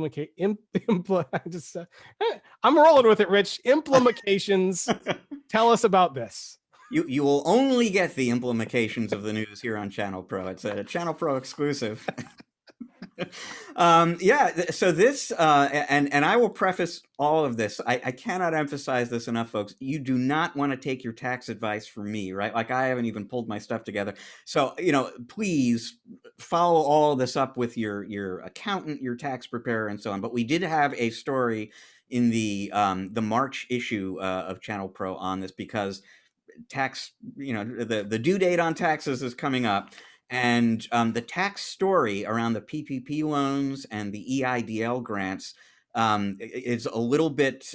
rolling with it, Rich. Implimacations. Tell us about this. You will only get the implications of the news here on ChannelPro. It's a ChannelPro exclusive. So this, and I will preface all of this. I cannot emphasize this enough, folks. You do not want to take your tax advice from me, right? Like, I haven't even pulled my stuff together. So, please follow all this up with your accountant, your tax preparer, and so on. But we did have a story in the March issue of ChannelPro on this, because tax, the due date on taxes is coming up. And the tax story around the PPP loans and the EIDL grants is a little bit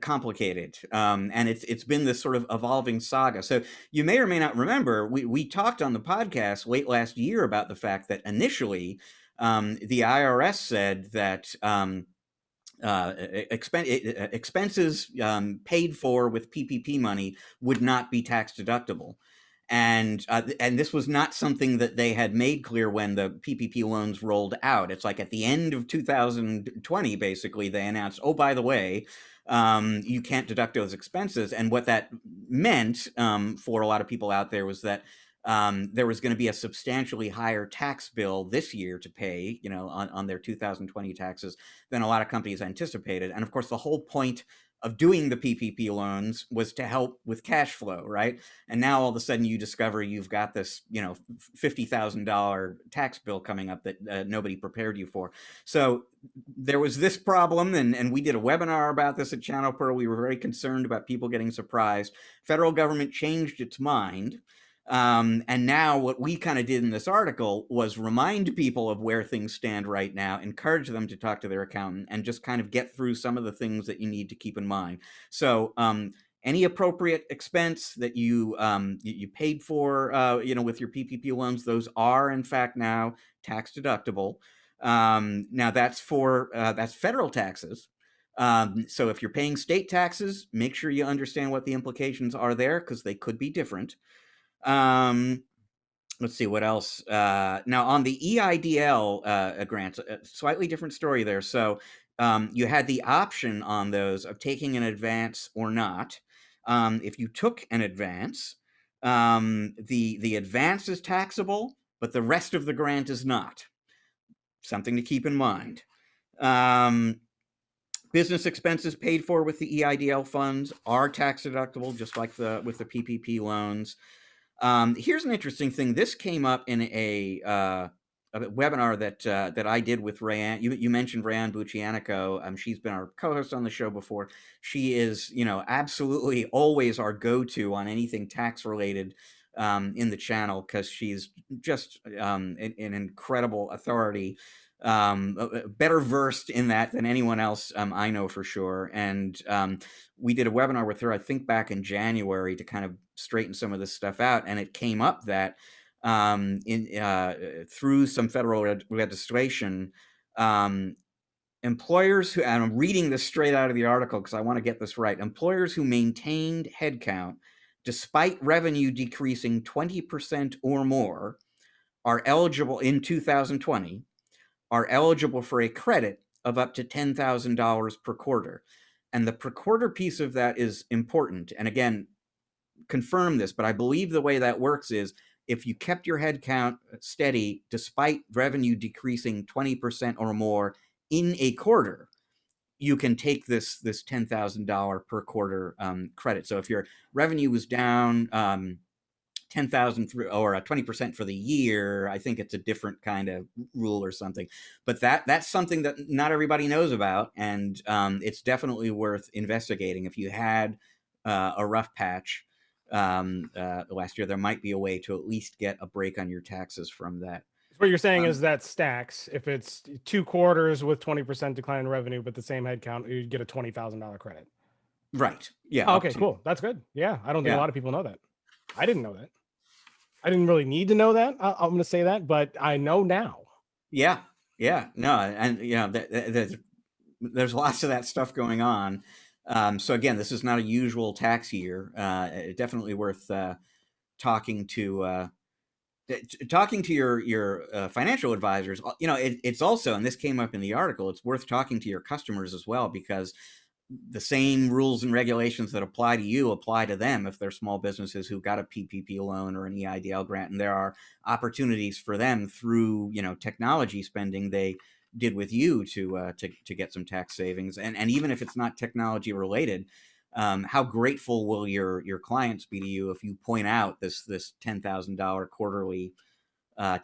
complicated, and it's been this sort of evolving saga. So you may or may not remember, we talked on the podcast late last year about the fact that initially the IRS said that expenses paid for with PPP money would not be tax deductible. And this was not something that they had made clear when the PPP loans rolled out. It's like at the end of 2020, basically, they announced, oh, by the way, you can't deduct those expenses. And what that meant for a lot of people out there was that there was going to be a substantially higher tax bill this year to pay, on their 2020 taxes than a lot of companies anticipated. And of course, the whole point of doing the PPP loans was to help with cash flow, right? And now all of a sudden you discover you've got this, $50,000 tax bill coming up that nobody prepared you for. So there was this problem, and we did a webinar about this at ChannelPro. We were very concerned about people getting surprised. Federal government changed its mind. And now what we kind of did in this article was remind people of where things stand right now, encourage them to talk to their accountant, and just kind of get through some of the things that you need to keep in mind. So any appropriate expense that you paid for, with your PPP loans, those are in fact now tax deductible. Now that's federal taxes. So if you're paying state taxes, make sure you understand what the implications are there, because they could be different. Let's see what else. Now on the EIDL grants, a slightly different story there. So you had the option on those of taking an advance or not. If you took an advance, the advance is taxable, but the rest of the grant is not. Something to keep in mind. Business expenses paid for with the EIDL funds are tax deductible, just like with the PPP loans. Here's an interesting thing. This came up in a webinar that I did with Rayanne. You mentioned Rayanne Buccianico. She's been our co-host on the show before. She is, absolutely always our go-to on anything tax related in the channel, because she's just an incredible authority. Better versed in that than anyone else I know for sure. And we did a webinar with her, I think back in January, to kind of straighten some of this stuff out. And it came up that through some federal legislation, employers who, and I'm reading this straight out of the article because I want to get this right, employers who maintained headcount despite revenue decreasing 20% or more are eligible in 2020, are eligible for a credit of up to $10,000 per quarter. And the per quarter piece of that is important. And again, confirm this, but I believe the way that works is if you kept your headcount steady despite revenue decreasing 20% or more in a quarter, you can take this $10,000 per quarter credit. So if your revenue was down 10,000 or 20% for the year, I think it's a different kind of rule or something. But that's something that not everybody knows about, and it's definitely worth investigating. If you had a rough patch last year, there might be a way to at least get a break on your taxes from that. What you're saying is that stacks. If it's 2 quarters with 20% decline in revenue, but the same headcount, you'd get a $20,000 credit. Right. Yeah. Oh, okay, cool. That's good. Yeah. I don't think a lot of people know that. I didn't know that. I didn't really need to know that. I'm going to say that, but I know now. Yeah. Yeah. No. And, there's lots of that stuff going on. So again, this is not a usual tax year. Definitely worth talking to your financial advisors. It's also, and this came up in the article, it's worth talking to your customers as well, because the same rules and regulations that apply to you apply to them if they're small businesses who got a PPP loan or an EIDL grant, and there are opportunities for them through technology spending they did with you to get some tax savings. And even if it's not technology related, how grateful will your clients be to you if you point out this $10,000 quarterly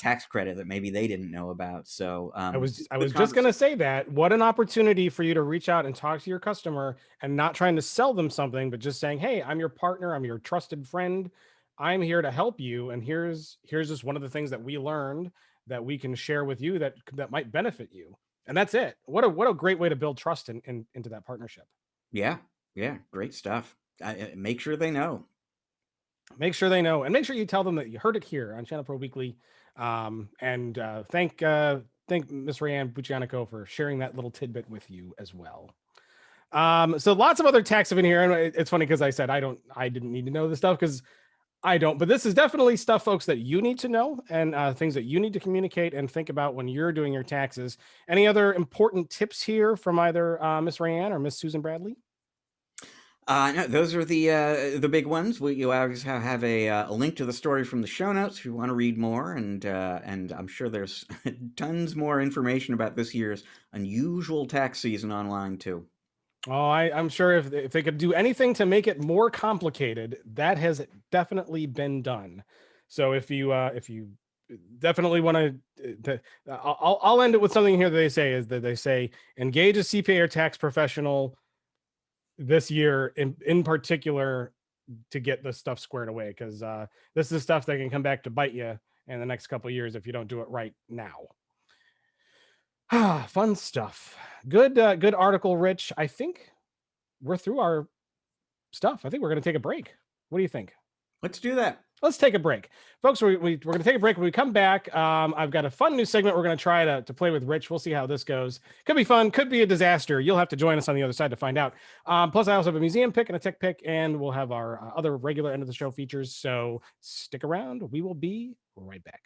tax credit that maybe they didn't know about? So I was just going to say that. What an opportunity for you to reach out and talk to your customer, and not trying to sell them something, but just saying, hey, I'm your partner. I'm your trusted friend. I'm here to help you. And here's just one of the things that we learned that we can share with you that might benefit you. And that's it. What a great way to build trust into that partnership. Yeah, great stuff. Make sure they know. Make sure they know, and make sure you tell them that you heard it here on Channel Pro Weekly. And thank Miss Rayanne Buccianico for sharing that little tidbit with you as well. So lots of other texts have been here, and it's funny because I said I didn't need to know this stuff because I don't, but this is definitely stuff, folks, that you need to know, and things that you need to communicate and think about when you're doing your taxes. Any other important tips here from either Miss Rayanne or Miss Susan Bradley? No, those are the big ones. You always have a link to the story from the show notes if you want to read more, and I'm sure there's tons more information about this year's unusual tax season online too. Oh, I'm sure if they could do anything to make it more complicated, that has definitely been done. So if you definitely want to, I'll end it with something here that they say engage a CPA or tax professional this year in particular to get this stuff squared away, because this is stuff that can come back to bite you in the next couple of years if you don't do it right now. Fun stuff. Good article, Rich. I think we're through our stuff. I think we're going to take a break. What do you think? Let's do that. Let's take a break, folks. We're going to take a break. When we come back, I've got a fun new segment we're going to try to play with Rich. We'll see how this goes. Could be fun, could be a disaster. You'll have to join us on the other side to find out. Plus, I also have a museum pick and a tech pick, and we'll have our other regular end of the show features. So stick around. We will be right back.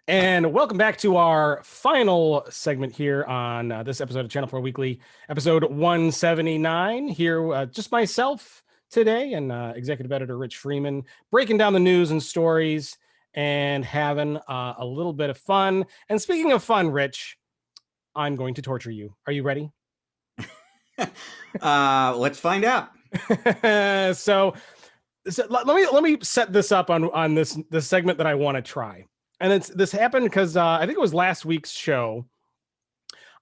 And welcome back to our final segment here on this episode of Channel Pro Weekly, episode 179. Here, just myself today and executive editor Rich Freeman, breaking down the news and stories and having a little bit of fun. And speaking of fun, Rich, I'm going to torture you. Are you ready? Let's find out. So let me set this up on this segment that I want to try. And this happened because I think it was last week's show.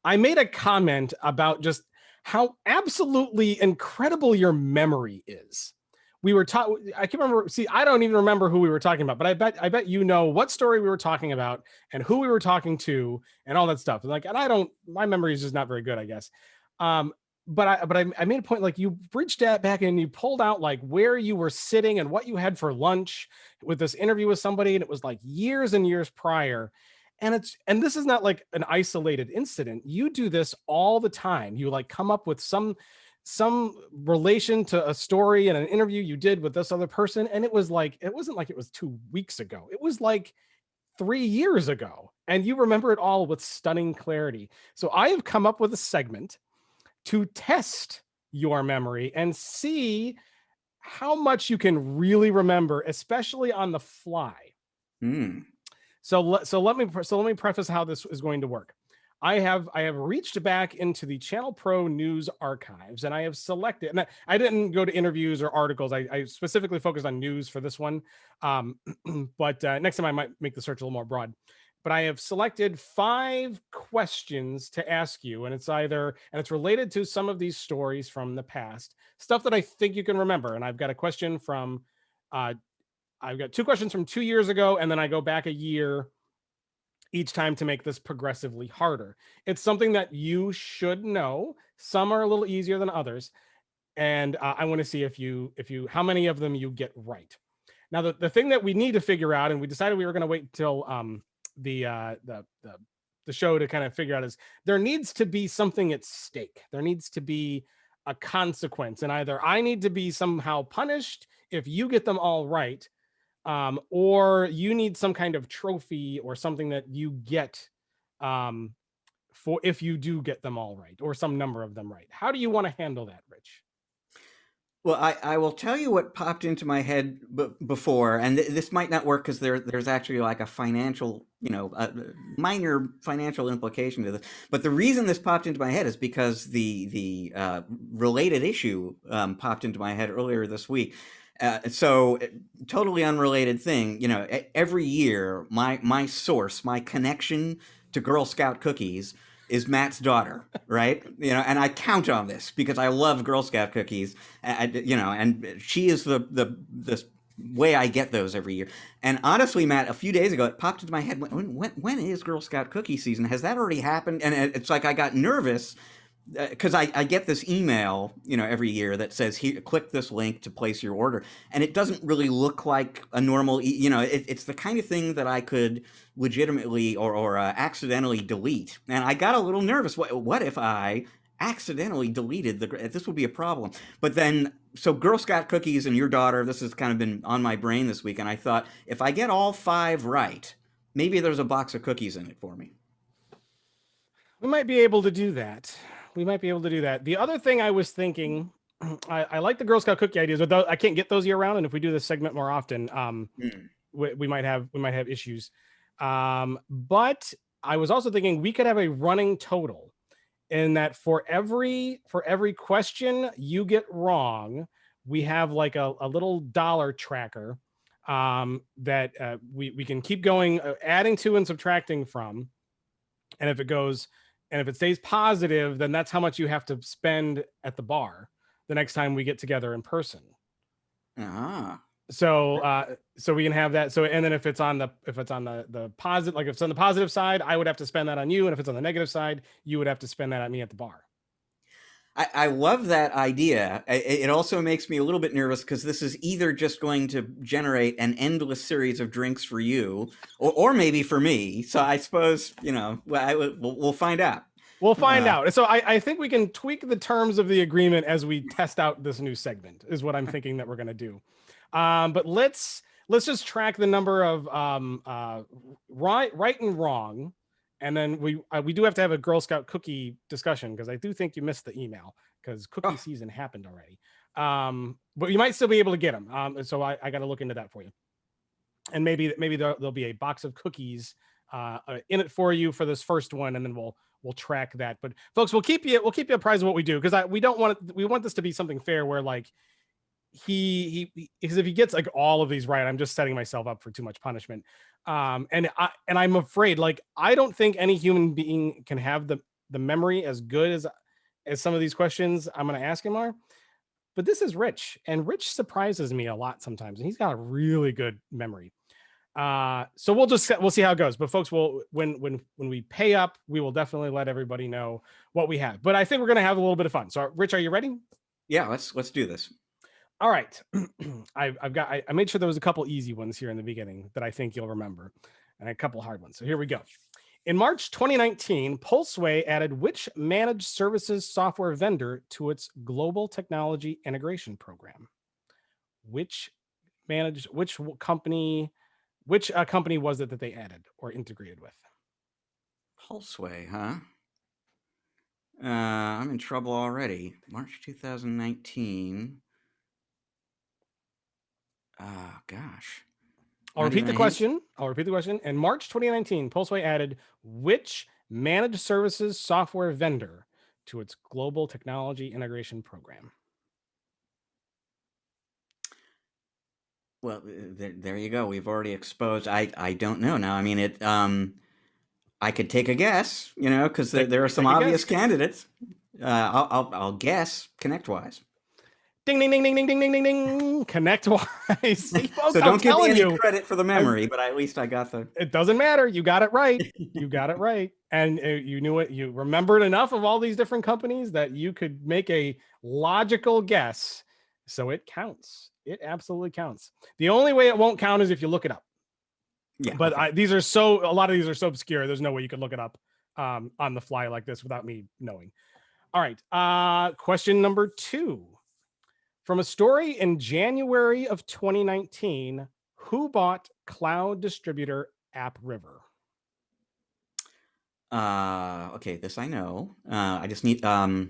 I made a comment about just how absolutely incredible your memory is. We were talking. I can't remember. See, I don't even remember who we were talking about, but I bet you know what story we were talking about and who we were talking to and all that stuff. And my memory is just not very good, I guess. But I made a point, like, you reached back and you pulled out like where you were sitting and what you had for lunch with this interview with somebody, and it was like years and years prior. And this is not like an isolated incident. You do this all the time. You like come up with some relation to a story and an interview you did with this other person, and it wasn't like it was 2 weeks ago. It was like 3 years ago, and you remember it all with stunning clarity. So I have come up with a segment to test your memory and see how much you can really remember, especially on the fly. So let me preface how this is going to work. I have reached back into the Channel Pro news archives, and I have selected, and I didn't go to interviews or articles. I specifically focused on news for this one. But next time I might make the search a little more broad. But I have selected 5 questions to ask you, and it's related to some of these stories from the past, stuff that I think you can remember. And I've got a question from, I've got 2 questions from 2 years ago, and then I go back a year each time to make this progressively harder. It's something that you should know. Some are a little easier than others, and I want to see if you how many of them you get right. Now, the thing that we need to figure out, and we decided we were going to wait until the show to kind of figure out, is there needs to be something at stake. There needs to be a consequence, and either I need to be somehow punished if you get them all right, or you need some kind of trophy or something that you get for if you do get them all right, or some number of them right. How do you want to handle that, Rich? Well, I will tell you what popped into my head before, and this might not work because there's actually like a financial, a minor financial implication to this. But the reason this popped into my head is because the related issue popped into my head earlier this week. So totally unrelated thing, every year my source, my connection to Girl Scout cookies is Matt's daughter, right? And I count on this because I love Girl Scout cookies, and she is the way I get those every year. And honestly, Matt, a few days ago, it popped into my head, when is Girl Scout cookie season? Has that already happened? And it's like I got nervous because I get this email, every year that says, here, click this link to place your order. And it doesn't really look like a normal, it's the kind of thing that I could legitimately or accidentally delete. And I got a little nervous. What if I accidentally deleted this would be a problem. But then, so Girl Scout cookies and your daughter, this has kind of been on my brain this week. And I thought, if I get all 5 right, maybe there's a box of cookies in it for me. We might be able to do that. The other thing I was thinking, I like the Girl Scout cookie ideas, but I can't get those year round. And if we do this segment more often, we might have issues. But I was also thinking we could have a running total, in that for every question you get wrong, we have like a little dollar tracker that we can keep going, adding to and subtracting from. And if it stays positive, then that's how much you have to spend at the bar the next time we get together in person. So we can have that. So, and then if it's on the positive, like if it's on the positive side, I would have to spend that on you. And if it's on the negative side, you would have to spend that on me at the bar. I love that idea. It also makes me a little bit nervous because this is either just going to generate an endless series of drinks for you, or maybe for me. So I suppose, we'll find out. We'll find out. So I think we can tweak the terms of the agreement as we test out this new segment, is what I'm thinking that we're going to do. But let's just track the number of right and wrong. And then we do have to have a Girl Scout cookie discussion, because I do think you missed the email, because cookie season happened already. But you might still be able to get them. So I got to look into that for you. And maybe there'll be a box of cookies in it for you for this first one, and then we'll track that. But folks, we'll keep you apprised of what we do, because we want this to be something fair, where like because if he gets like all of these right, I'm just setting myself up for too much punishment. And I'm afraid, like, I don't think any human being can have the memory as good as some of these questions I'm going to ask him are. But this is Rich, and Rich surprises me a lot sometimes, and he's got a really good memory. So we'll see how it goes. But folks, when we pay up, we will definitely let everybody know what we have. But I think we're going to have a little bit of fun. So Rich, are you ready? Yeah, let's do this. All right. I made sure there was a couple easy ones here in the beginning that I think you'll remember, and a couple hard ones. So here we go. In March 2019, Pulseway added which managed services software vendor to its global technology integration program? Which company was it that they added or integrated with? Pulseway, huh? I'm in trouble already. March 2019. Oh, gosh. I'll repeat the question. In March 2019, Pulseway added which managed services software vendor to its global technology integration program? Well, there you go. We've already exposed. I don't know now. I mean, I could take a guess, because there are some obvious candidates. I'll guess ConnectWise. Ding, ding, ding, ding, ding, ding, ding, ding, ding. ConnectWise. See, folks, so don't give me any credit for the memory, but at least I got the... It doesn't matter. You got it right. You got it right. And you knew it. You remembered enough of all these different companies that you could make a logical guess. So it counts. It absolutely counts. The only way it won't count is if you look it up. Yeah. But okay. A lot of these are so obscure. There's no way you could look it up on the fly like this without me knowing. All right. Question number 2. From a story in January of 2019, who bought cloud distributor AppRiver? Okay, this I know. I just need Zix.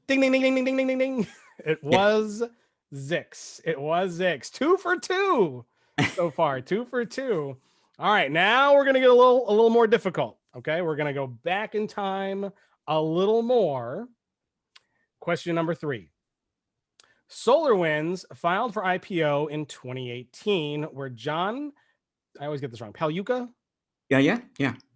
Ding, ding, ding, ding, ding, ding, ding, ding, ding. It was Zix. It was Zix. 2 for 2 so far. 2 for 2. All right, now we're gonna get a little more difficult. Okay, we're gonna go back in time a little more. Question number 3. SolarWinds filed for IPO in 2018, where John, I always get this wrong, Yeah.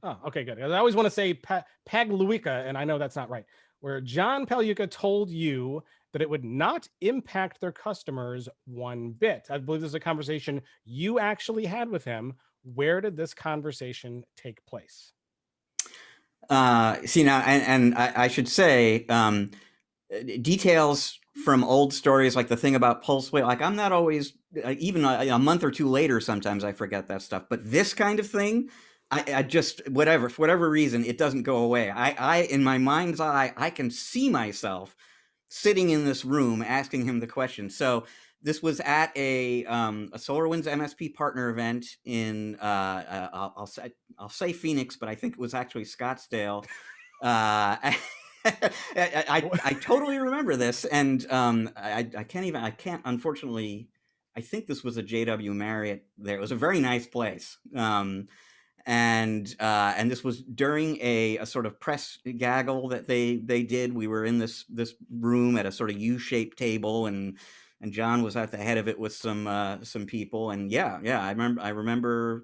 Oh, okay, good. I always want to say Pagluica, and I know that's not right. where John Pagliuca told you that it would not impact their customers one bit. I believe this is a conversation you actually had with him. Where did this conversation take place? See now, and I should say, details from old stories, like the thing about Pulse Wave, like I'm not always, even a month or two later, sometimes I forget that stuff. But this kind of thing, I just, for whatever reason, it doesn't go away. I in my mind's eye, I can see myself sitting in this room asking him the question. So this was at a SolarWinds MSP partner event in I'll say Phoenix, but I think it was actually Scottsdale. I totally remember this, and I can't unfortunately. I think this was a JW Marriott there. It was a very nice place. And this was during a sort of press gaggle that they did. We were in this room at a sort of U-shaped table, and John was at the head of it with some people. And yeah, I remember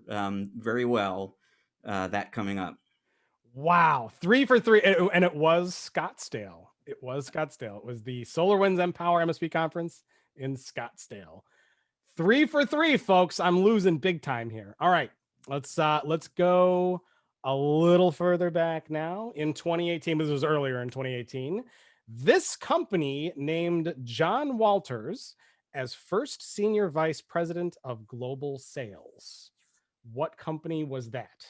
very well that coming up. Wow, 3 for 3, and it was Scottsdale. It was Scottsdale. It was the SolarWinds Empower MSP conference in Scottsdale. 3 for 3, folks. I'm losing big time here. All right, let's go a little further back now. In 2018, this was earlier in 2018. This company named John Walters as first senior vice president of global sales. What company was that?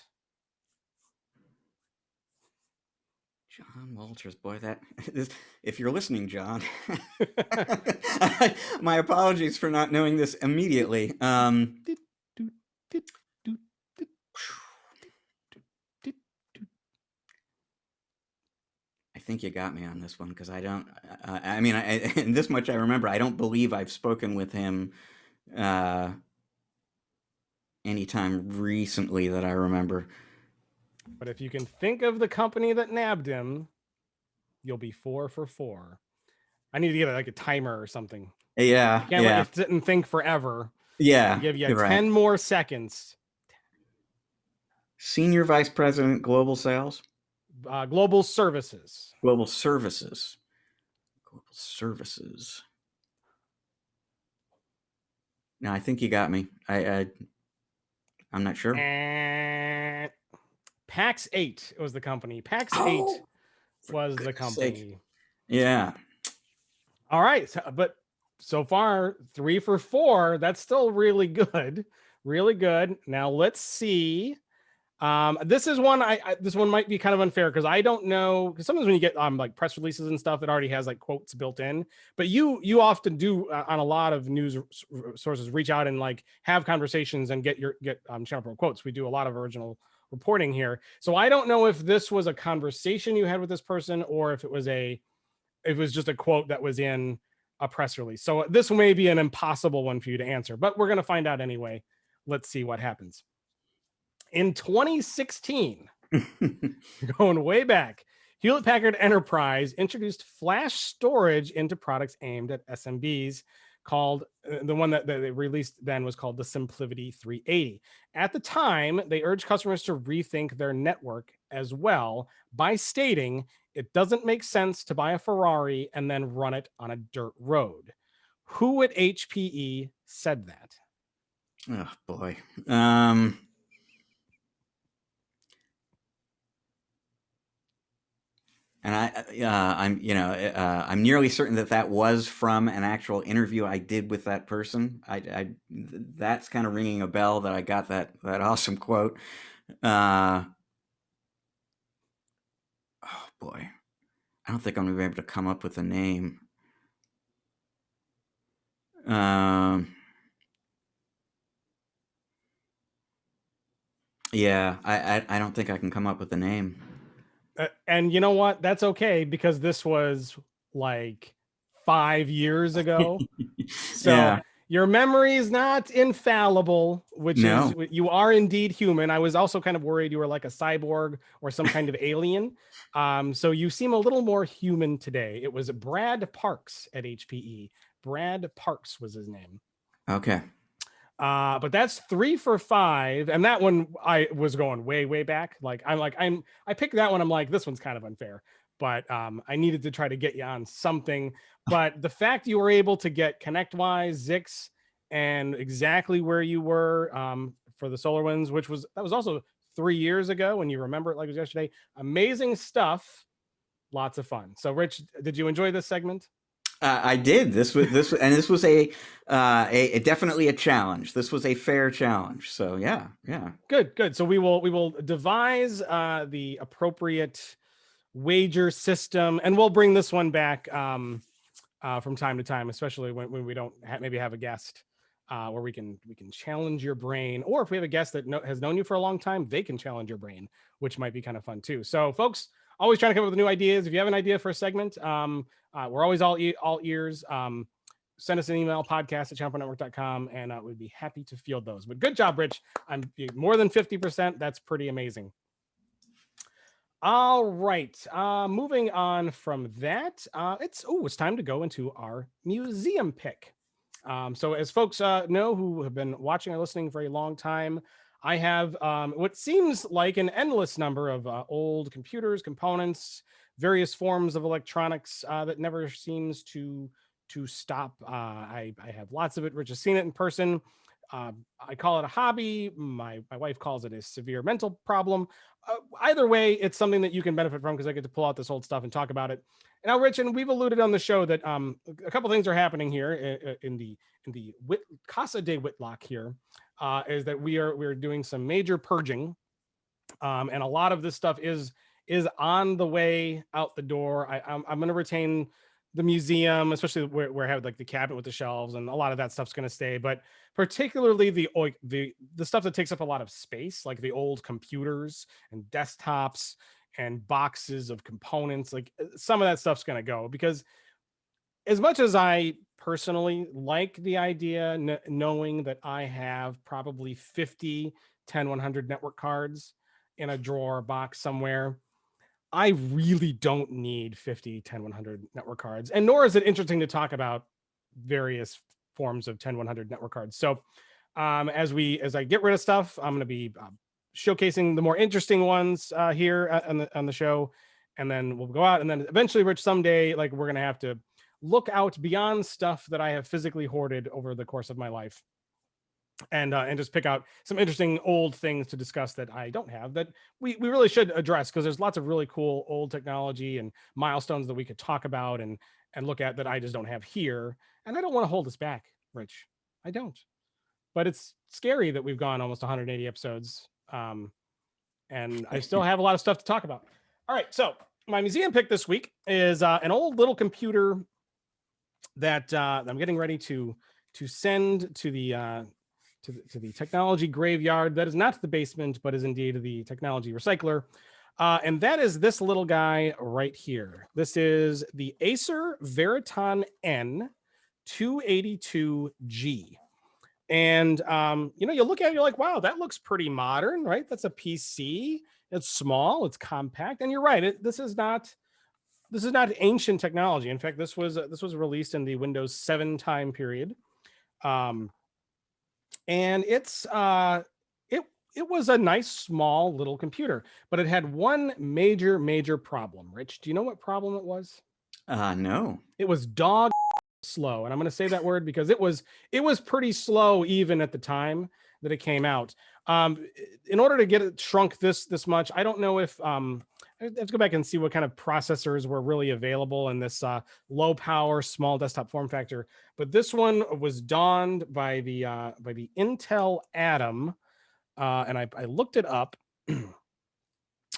John Walters, boy, if you're listening, John, my apologies for not knowing this immediately. I think you got me on this one, because I don't, I mean, and this much I remember, I don't believe I've spoken with him anytime recently that I remember. But if you can think of the company that nabbed him, you'll be 4 for 4. I need to get like a timer or something. Yeah. Can't let you sit and think forever. Yeah. I'll give you 10 more seconds. Senior Vice President, Global Sales? Global Services. Global Services. Global Services. No, I think you got me. I'm not sure. And PAX 8 was the company. PAX 8 was the company. Sake. Yeah. All right. But so far, 3 for 4. That's still really good. Really good. Now let's see. This is one this one might be kind of unfair, because I don't know, because sometimes when you get like press releases and stuff, it already has like quotes built in. But you often do on a lot of news sources reach out and like have conversations and get ChannelPro quotes. We do a lot of original reporting here, so I don't know if this was a conversation you had with this person or if it was just a quote that was in a press release. So this may be an impossible one for you to answer, but we're going to find out anyway. Let's see what happens. In 2016, going way back, Hewlett-Packard Enterprise introduced flash storage into products aimed at SMBs, called the one that they released then was called the SimpliVity 380. At the time, they urged customers to rethink their network as well by stating it doesn't make sense to buy a Ferrari and then run it on a dirt road. Who at HPE said that? Oh boy. And I'm nearly certain that was from an actual interview I did with that person. That's kind of ringing a bell that I got that awesome quote. Oh boy, I don't think I'm gonna be able to come up with a name. Yeah, I don't think I can come up with a name. And you know what? That's okay, because this was like 5 years ago. So yeah. Your memory is not infallible, which is, you are indeed human. I was also kind of worried you were like a cyborg or some kind of alien. So you seem a little more human today. It was Brad Parks at HPE. Brad Parks was his name. Okay. But that's 3 for 5, and that one I was going way back. I picked that one. I'm like, this one's kind of unfair. but I needed to try to get you on something. But the fact you were able to get ConnectWise, Zix, and exactly where you were for the SolarWinds, that was also 3 years ago, when you remember it like it was yesterday. Amazing stuff. Lots of fun. So, Rich, did you enjoy this segment? I did. This was a definitely a challenge. This was a fair challenge. So yeah. Good. So we will devise the appropriate wager system, and we'll bring this one back from time to time, especially when we don't maybe have a guest where we can challenge your brain, or if we have a guest that has known you for a long time, they can challenge your brain, which might be kind of fun too. So, folks, always trying to come up with new ideas. If you have an idea for a segment, we're always all ears. Send us an email, podcast@channelpronetwork.com, and we'd be happy to field those. But good job, Rich. I'm more than 50%. That's pretty amazing. All right. Moving on from that, it's time to go into our museum pick. So as folks know who have been watching or listening for a long time, I have what seems like an endless number of old computers, components, various forms of electronics that never seems to stop. I have lots of it. Rich has seen it in person. I call it a hobby. My wife calls it a severe mental problem. Either way, it's something that you can benefit from, because I get to pull out this old stuff and talk about it. And now, Rich, and we've alluded on the show that a couple things are happening here in the Casa de Whitlock here, is that we're doing some major purging, and a lot of this stuff is on the way out the door. I'm going to retain the museum, especially where I have like the cabinet with the shelves, and a lot of that stuff's going to stay. But particularly the stuff that takes up a lot of space, like the old computers and desktops and boxes of components, like some of that stuff's going to go, because as much as I personally like the idea, knowing that I have probably 50 10100 network cards in a drawer box somewhere, I really don't need 50 10100 network cards, and nor is it interesting to talk about various forms of 10100 network cards. So as I get rid of stuff, I'm going to be showcasing the more interesting ones here on the show, and then we'll go out, and then eventually, Rich, someday, like, we're going to have to look out beyond stuff that I have physically hoarded over the course of my life, and just pick out some interesting old things to discuss that I don't have, that we really should address, because there's lots of really cool old technology and milestones that we could talk about and look at that I just don't have here. And I don't want to hold us back, Rich. I don't. But it's scary that we've gone almost 180 episodes, and I still have a lot of stuff to talk about. All right, so my museum pick this week is an old little computer that I'm getting ready to send to the technology graveyard that is not the basement, but is indeed the technology recycler. And that is this little guy right here. This is the Acer Veriton N282G. And, you look at it, you're like, wow, that looks pretty modern, right? That's a PC. It's small, it's compact. And you're right. This is not ancient technology. In fact, this was released in the Windows 7 time period. And it was a nice small little computer, but it had one major problem. Rich, do you know what problem it was? No. It was dog slow, and I'm going to say that word because it was pretty slow even at the time that it came out. In order to get it shrunk this much, I don't know if I have to go back and see what kind of processors were really available in this low power small desktop form factor. But this one was donned by the Intel Atom, and I looked it up.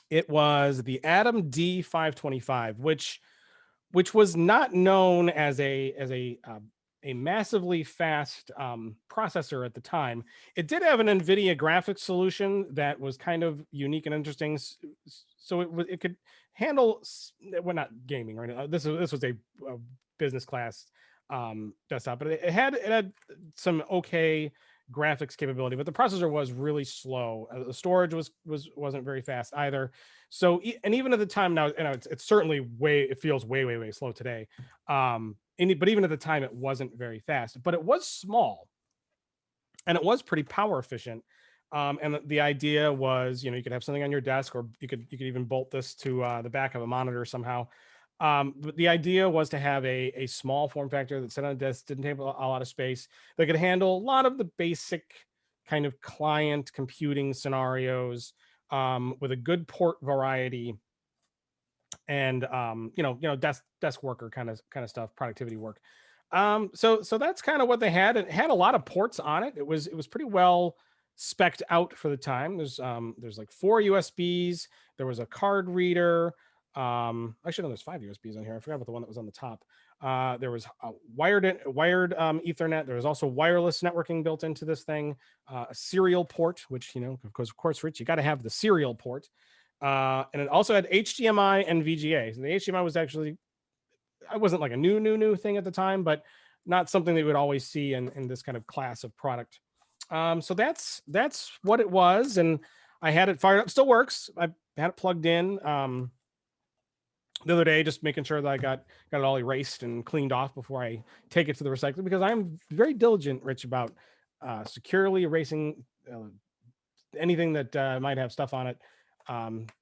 It was the Atom D525, which was not known as a massively fast processor at the time. It did have an NVIDIA graphics solution that was kind of unique and interesting. So it could handle, well, not gaming, right? This was a business class desktop, but it had some okay graphics capability, but the processor was really slow. The storage wasn't very fast either. So, and even at the time now, it's certainly it feels way slow today. But even at the time, it wasn't very fast, but it was small and it was pretty power efficient. And the idea was, you could have something on your desk, or you could even bolt this to the back of a monitor somehow. But the idea was to have a small form factor that sat on a desk, didn't take a lot of space, that could handle a lot of the basic kind of client computing scenarios, with a good port variety, and desk worker kind of stuff, productivity work. So that's kind of what they had. It had a lot of ports on it. It was pretty well spec'd out for the time. There's like 4 USBs. There was a card reader. Actually, no, there's 5 USBs on here. I forgot about the one that was on the top. There was wired Ethernet. There was also wireless networking built into this thing. A serial port, which of course, Rich, you got to have the serial port. And it also had HDMI and VGA. So the HDMI was actually, it wasn't like a new thing at the time, but not something that you would always see in this kind of class of product. So that's what it was, and I had it fired up. Still works. I had it plugged in the other day, just making sure that I got it all erased and cleaned off before I take it to the recycler, because I'm very diligent, Rich, about securely erasing anything that might have stuff on it.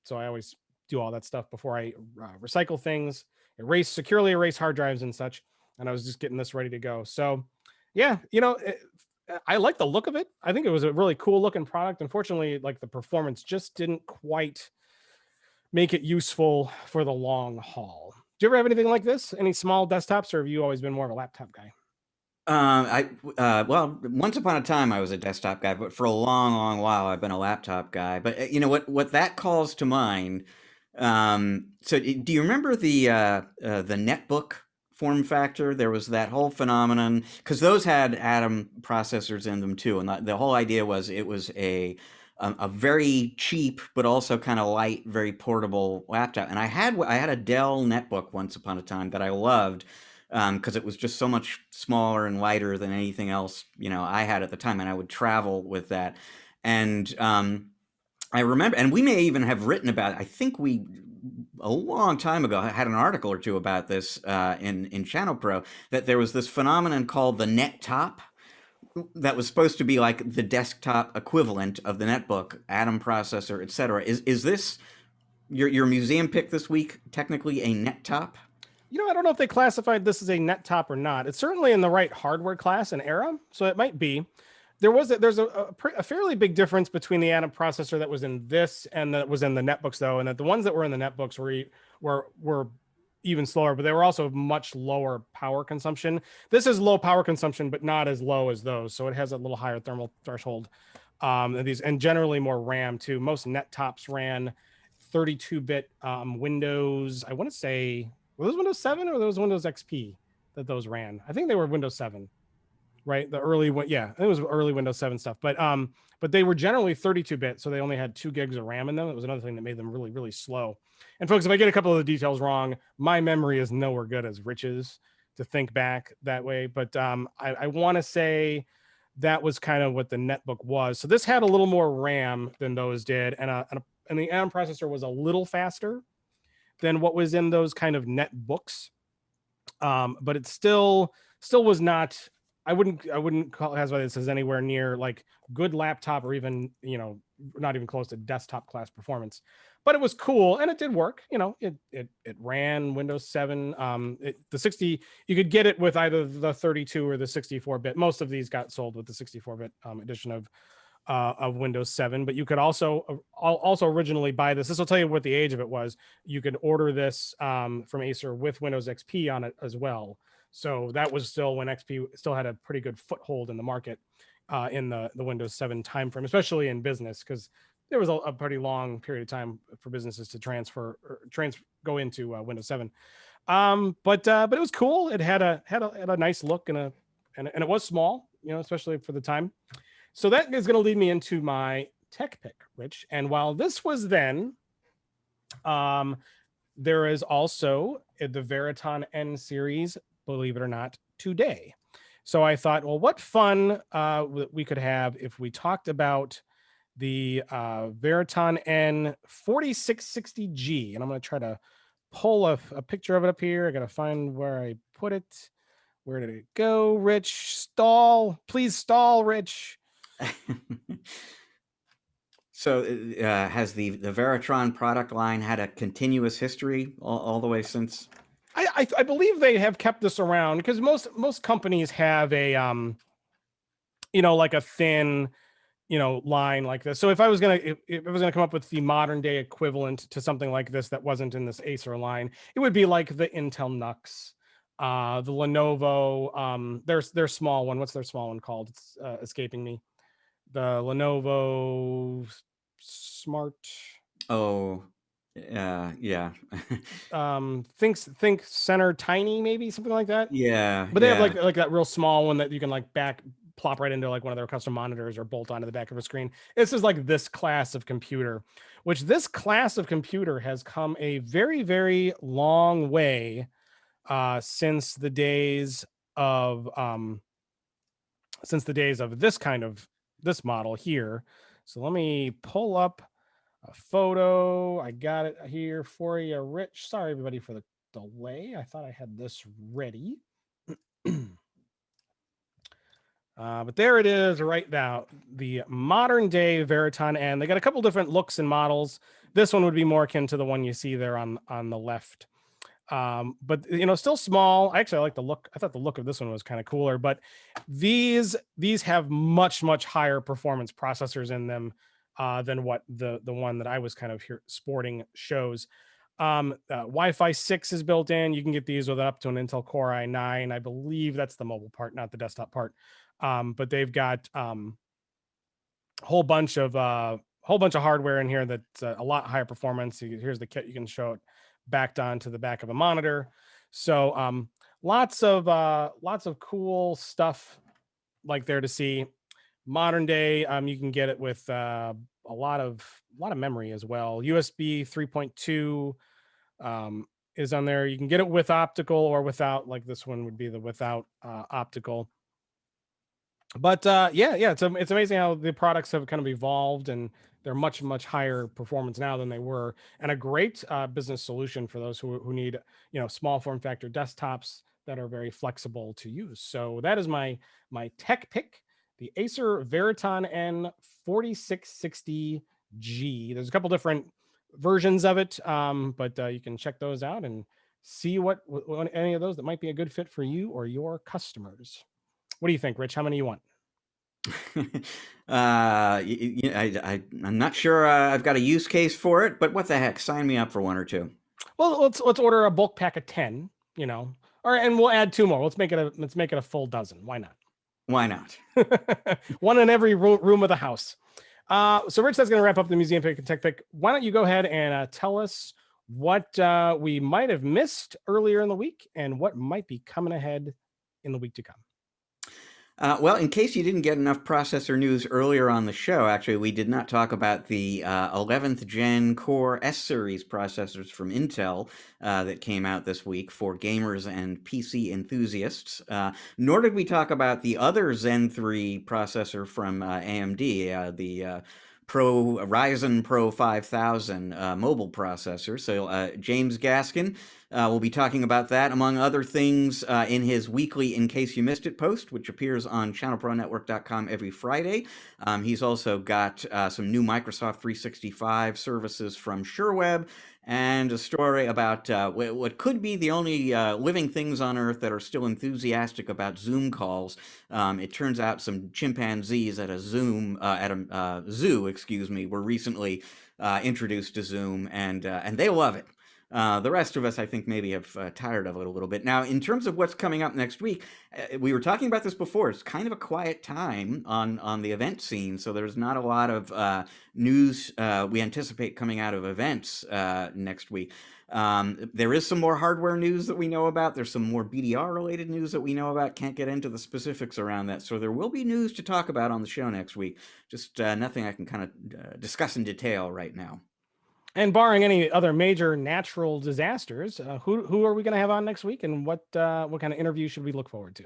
So I always do all that stuff before I recycle things, securely erase hard drives and such. And I was just getting this ready to go. So yeah, I like the look of it. I think it was a really cool looking product. Unfortunately, like, the performance just didn't quite make it useful for the long haul. Do you ever have anything like this? Any small desktops, or have you always been more of a laptop guy? Well, once upon a time I was a desktop guy, but for a long while I've been a laptop guy. But you know what that calls to mind. So do you remember the netbook form factor? There was that whole phenomenon, because those had Atom processors in them too, and the whole idea was it was a very cheap but also kind of light, very portable laptop. And I had a Dell netbook once upon a time that I loved, because it was just so much smaller and lighter than anything else I had at the time, and I would travel with that. And I remember, and we may even have written about it. I think we, a long time ago, had an article or two about this in ChannelPro, that there was this phenomenon called the net top that was supposed to be like the desktop equivalent of the netbook, Atom processor, etc. Is this your museum pick this week technically a net top? I don't know if they classified this as a net top or not. It's certainly in the right hardware class and era, so it might be. There's a fairly big difference between the Atom processor that was in this and that was in the netbooks, though, and that the ones that were in the netbooks were even slower, but they were also much lower power consumption. This is low power consumption, but not as low as those, so it has a little higher thermal threshold. And generally more RAM too. Most net tops ran 32-bit Windows. I want to say, were those Windows 7 or those Windows XP that those ran? I think they were Windows 7. Right, the early one, yeah, it was early Windows 7 stuff, but they were generally 32-bit, so they only had 2 gigs of RAM in them. It was another thing that made them really slow. And folks, if I get a couple of the details wrong, my memory is nowhere good as Rich's to think back that way. But I want to say that was kind of what the netbook was. So this had a little more RAM than those did, and the ARM processor was a little faster than what was in those kind of netbooks. But it still was not. I wouldn't call it, as this as anywhere near like good laptop, or even not even close to desktop class performance. But it was cool, and it did work. It ran Windows 7. The 60, you could get it with either the 32 or the 64-bit. Most of these got sold with the 64-bit edition of Windows 7. But you could also originally buy this. This will tell you what the age of it was. You could order this from Acer with Windows XP on it as well. So that was still when XP still had a pretty good foothold in the market in the Windows 7 timeframe, especially in business, because there was a pretty long period of time for businesses to go into Windows 7. But it was cool. It had a nice look, and it was small, especially for the time. So that is going to lead me into my tech pick, Rich. And while this was then, there is also the Veriton N series, believe it or not, today. So I thought, well, what fun we could have if we talked about the Veriton N 4660G. And I'm going to try to pull a picture of it up here. I got to find where I put it. Where did it go, Rich? Stall. Please stall, Rich. So has the Veritron product line had a continuous history all the way since? I believe they have kept this around because most companies have a like a thin line like this. So if I was gonna if I was gonna come up with the modern day equivalent to something like this that wasn't in this Acer line, it would be like the Intel Nux, the Lenovo, their small one. What's their small one called? It's escaping me. The Lenovo Smart. Oh, yeah. Think Center Tiny, maybe something like that. Yeah, But they have yeah. like that real small one that you can like plop right into like one of their custom monitors or bolt onto the back of a screen. This is like this class of computer, which this class of computer has come a very, very long way since the days of this kind of this model here. So let me pull up a photo. I got it here for you, Rich. Sorry everybody for the delay. I thought I had this ready. But there it is right now, the modern day Veriton, and they got a couple different looks and models. This one would be more akin to the one you see there on the left. But still small. Actually, I like the look. I thought the look of this one was kind of cooler, but these have much higher performance processors in them than what the one that I was kind of here sporting shows. Wi-Fi 6 is built in. You can get these with up to an Intel Core i9. I believe that's the mobile part, not the desktop part. But they've got whole bunch of hardware in here that's a lot higher performance. Here's the kit. You can show it backed onto the back of a monitor. So lots of cool stuff like there to see. Modern day, you can get it with a lot of memory as well. USB 3.2 is on there. You can get it with optical or without, like this one would be the without optical. But it's amazing how the products have kind of evolved, and they're much higher performance now than they were, and a great business solution for those who need small form factor desktops that are very flexible to use. So that is my tech pick, the Acer Veriton N4660G. There's a couple different versions of it, but you can check those out and see what any of those that might be a good fit for you or your customers. What do you think, Rich? How many you want? I'm not sure I've got a use case for it, but what the heck? Sign me up for one or two. Well, let's order a bulk pack of 10, All right, and we'll add 2 more. Let's make it a full dozen. Why not? Why not? One in every room of the house. So Rich, that's going to wrap up the museum pick and tech pick. Why don't you go ahead and tell us what we might have missed earlier in the week and what might be coming ahead in the week to come. Well, in case you didn't get enough processor news earlier on the show, actually, we did not talk about the 11th Gen Core S-Series processors from Intel that came out this week for gamers and PC enthusiasts. Nor did we talk about the other Zen 3 processor from AMD, the Ryzen Pro 5000 mobile processor. So James Gaskin will be talking about that, among other things, in his weekly In Case You Missed It post, which appears on ChannelProNetwork.com every Friday. He's also got some new Microsoft 365 services from SureWeb, and a story about what could be the only living things on Earth that are still enthusiastic about Zoom calls. It turns out some chimpanzees at a zoo, were recently introduced to Zoom, and they love it. The rest of us, I think, maybe have tired of it a little bit. Now, in terms of what's coming up next week, we were talking about this before. It's kind of a quiet time on the event scene, so there's not a lot of news we anticipate coming out of events next week. There is some more hardware news that we know about. There's some more BDR-related news that we know about. Can't get into the specifics around that, so there will be news to talk about on the show next week. Just nothing I can kind of discuss in detail right now. And barring any other major natural disasters, who are we going to have on next week, and what kind of interview should we look forward to?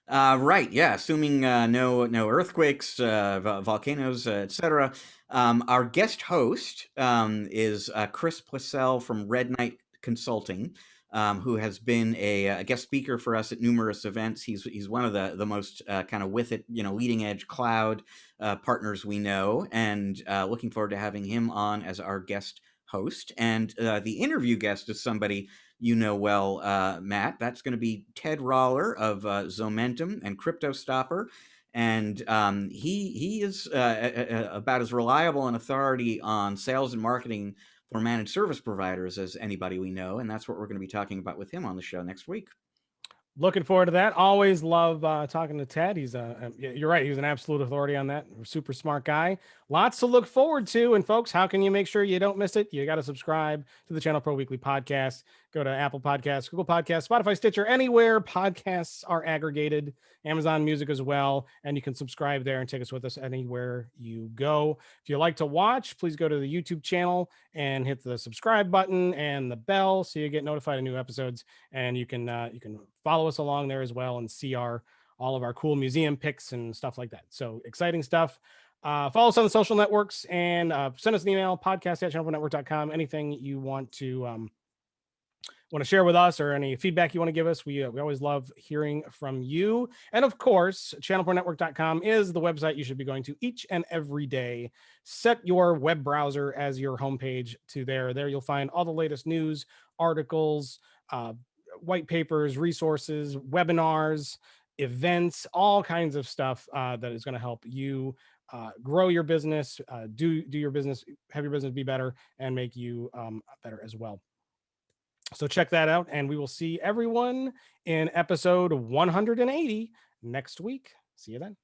Right, yeah, assuming no earthquakes, volcanoes, etc. Our guest host is Chris Placell from Red Knight Consulting. who has been a guest speaker for us at numerous events. He's one of the most kind of with it, leading edge cloud partners we know, and looking forward to having him on as our guest host. And the interview guest is somebody you know well, Matt. That's going to be Ted Roller of Zomentum and CryptoStopper. And he is about as reliable an authority on sales and marketing for managed service providers as anybody we know. And that's what we're going to be talking about with him on the show next week. Looking forward to that. Always love talking to Ted. He's you're right. He's an absolute authority on that. Super smart guy. Lots to look forward to. And folks, how can you make sure you don't miss it? You got to subscribe to the ChannelPro Weekly Podcast. Go to Apple Podcasts, Google Podcasts, Spotify, Stitcher, anywhere podcasts are aggregated, Amazon Music as well. And you can subscribe there and take us with us anywhere you go. If you like to watch, please go to the YouTube channel and hit the subscribe button and the bell so you get notified of new episodes. And you can follow us along there as well and see all of our cool museum pics and stuff like that. So exciting stuff. Follow us on the social networks and send us an email, podcast@channelpronetwork.com. Anything you want to share with us or any feedback you want to give us. We always love hearing from you. And of course, channelpronetwork.com is the website you should be going to each and every day. Set your web browser as your homepage to there. There you'll find all the latest news, articles, white papers, resources, webinars, events, all kinds of stuff that is going to help you grow your business, do your business, have your business be better, and make you better as well. So check that out, and we will see everyone in episode 180 next week. See you then.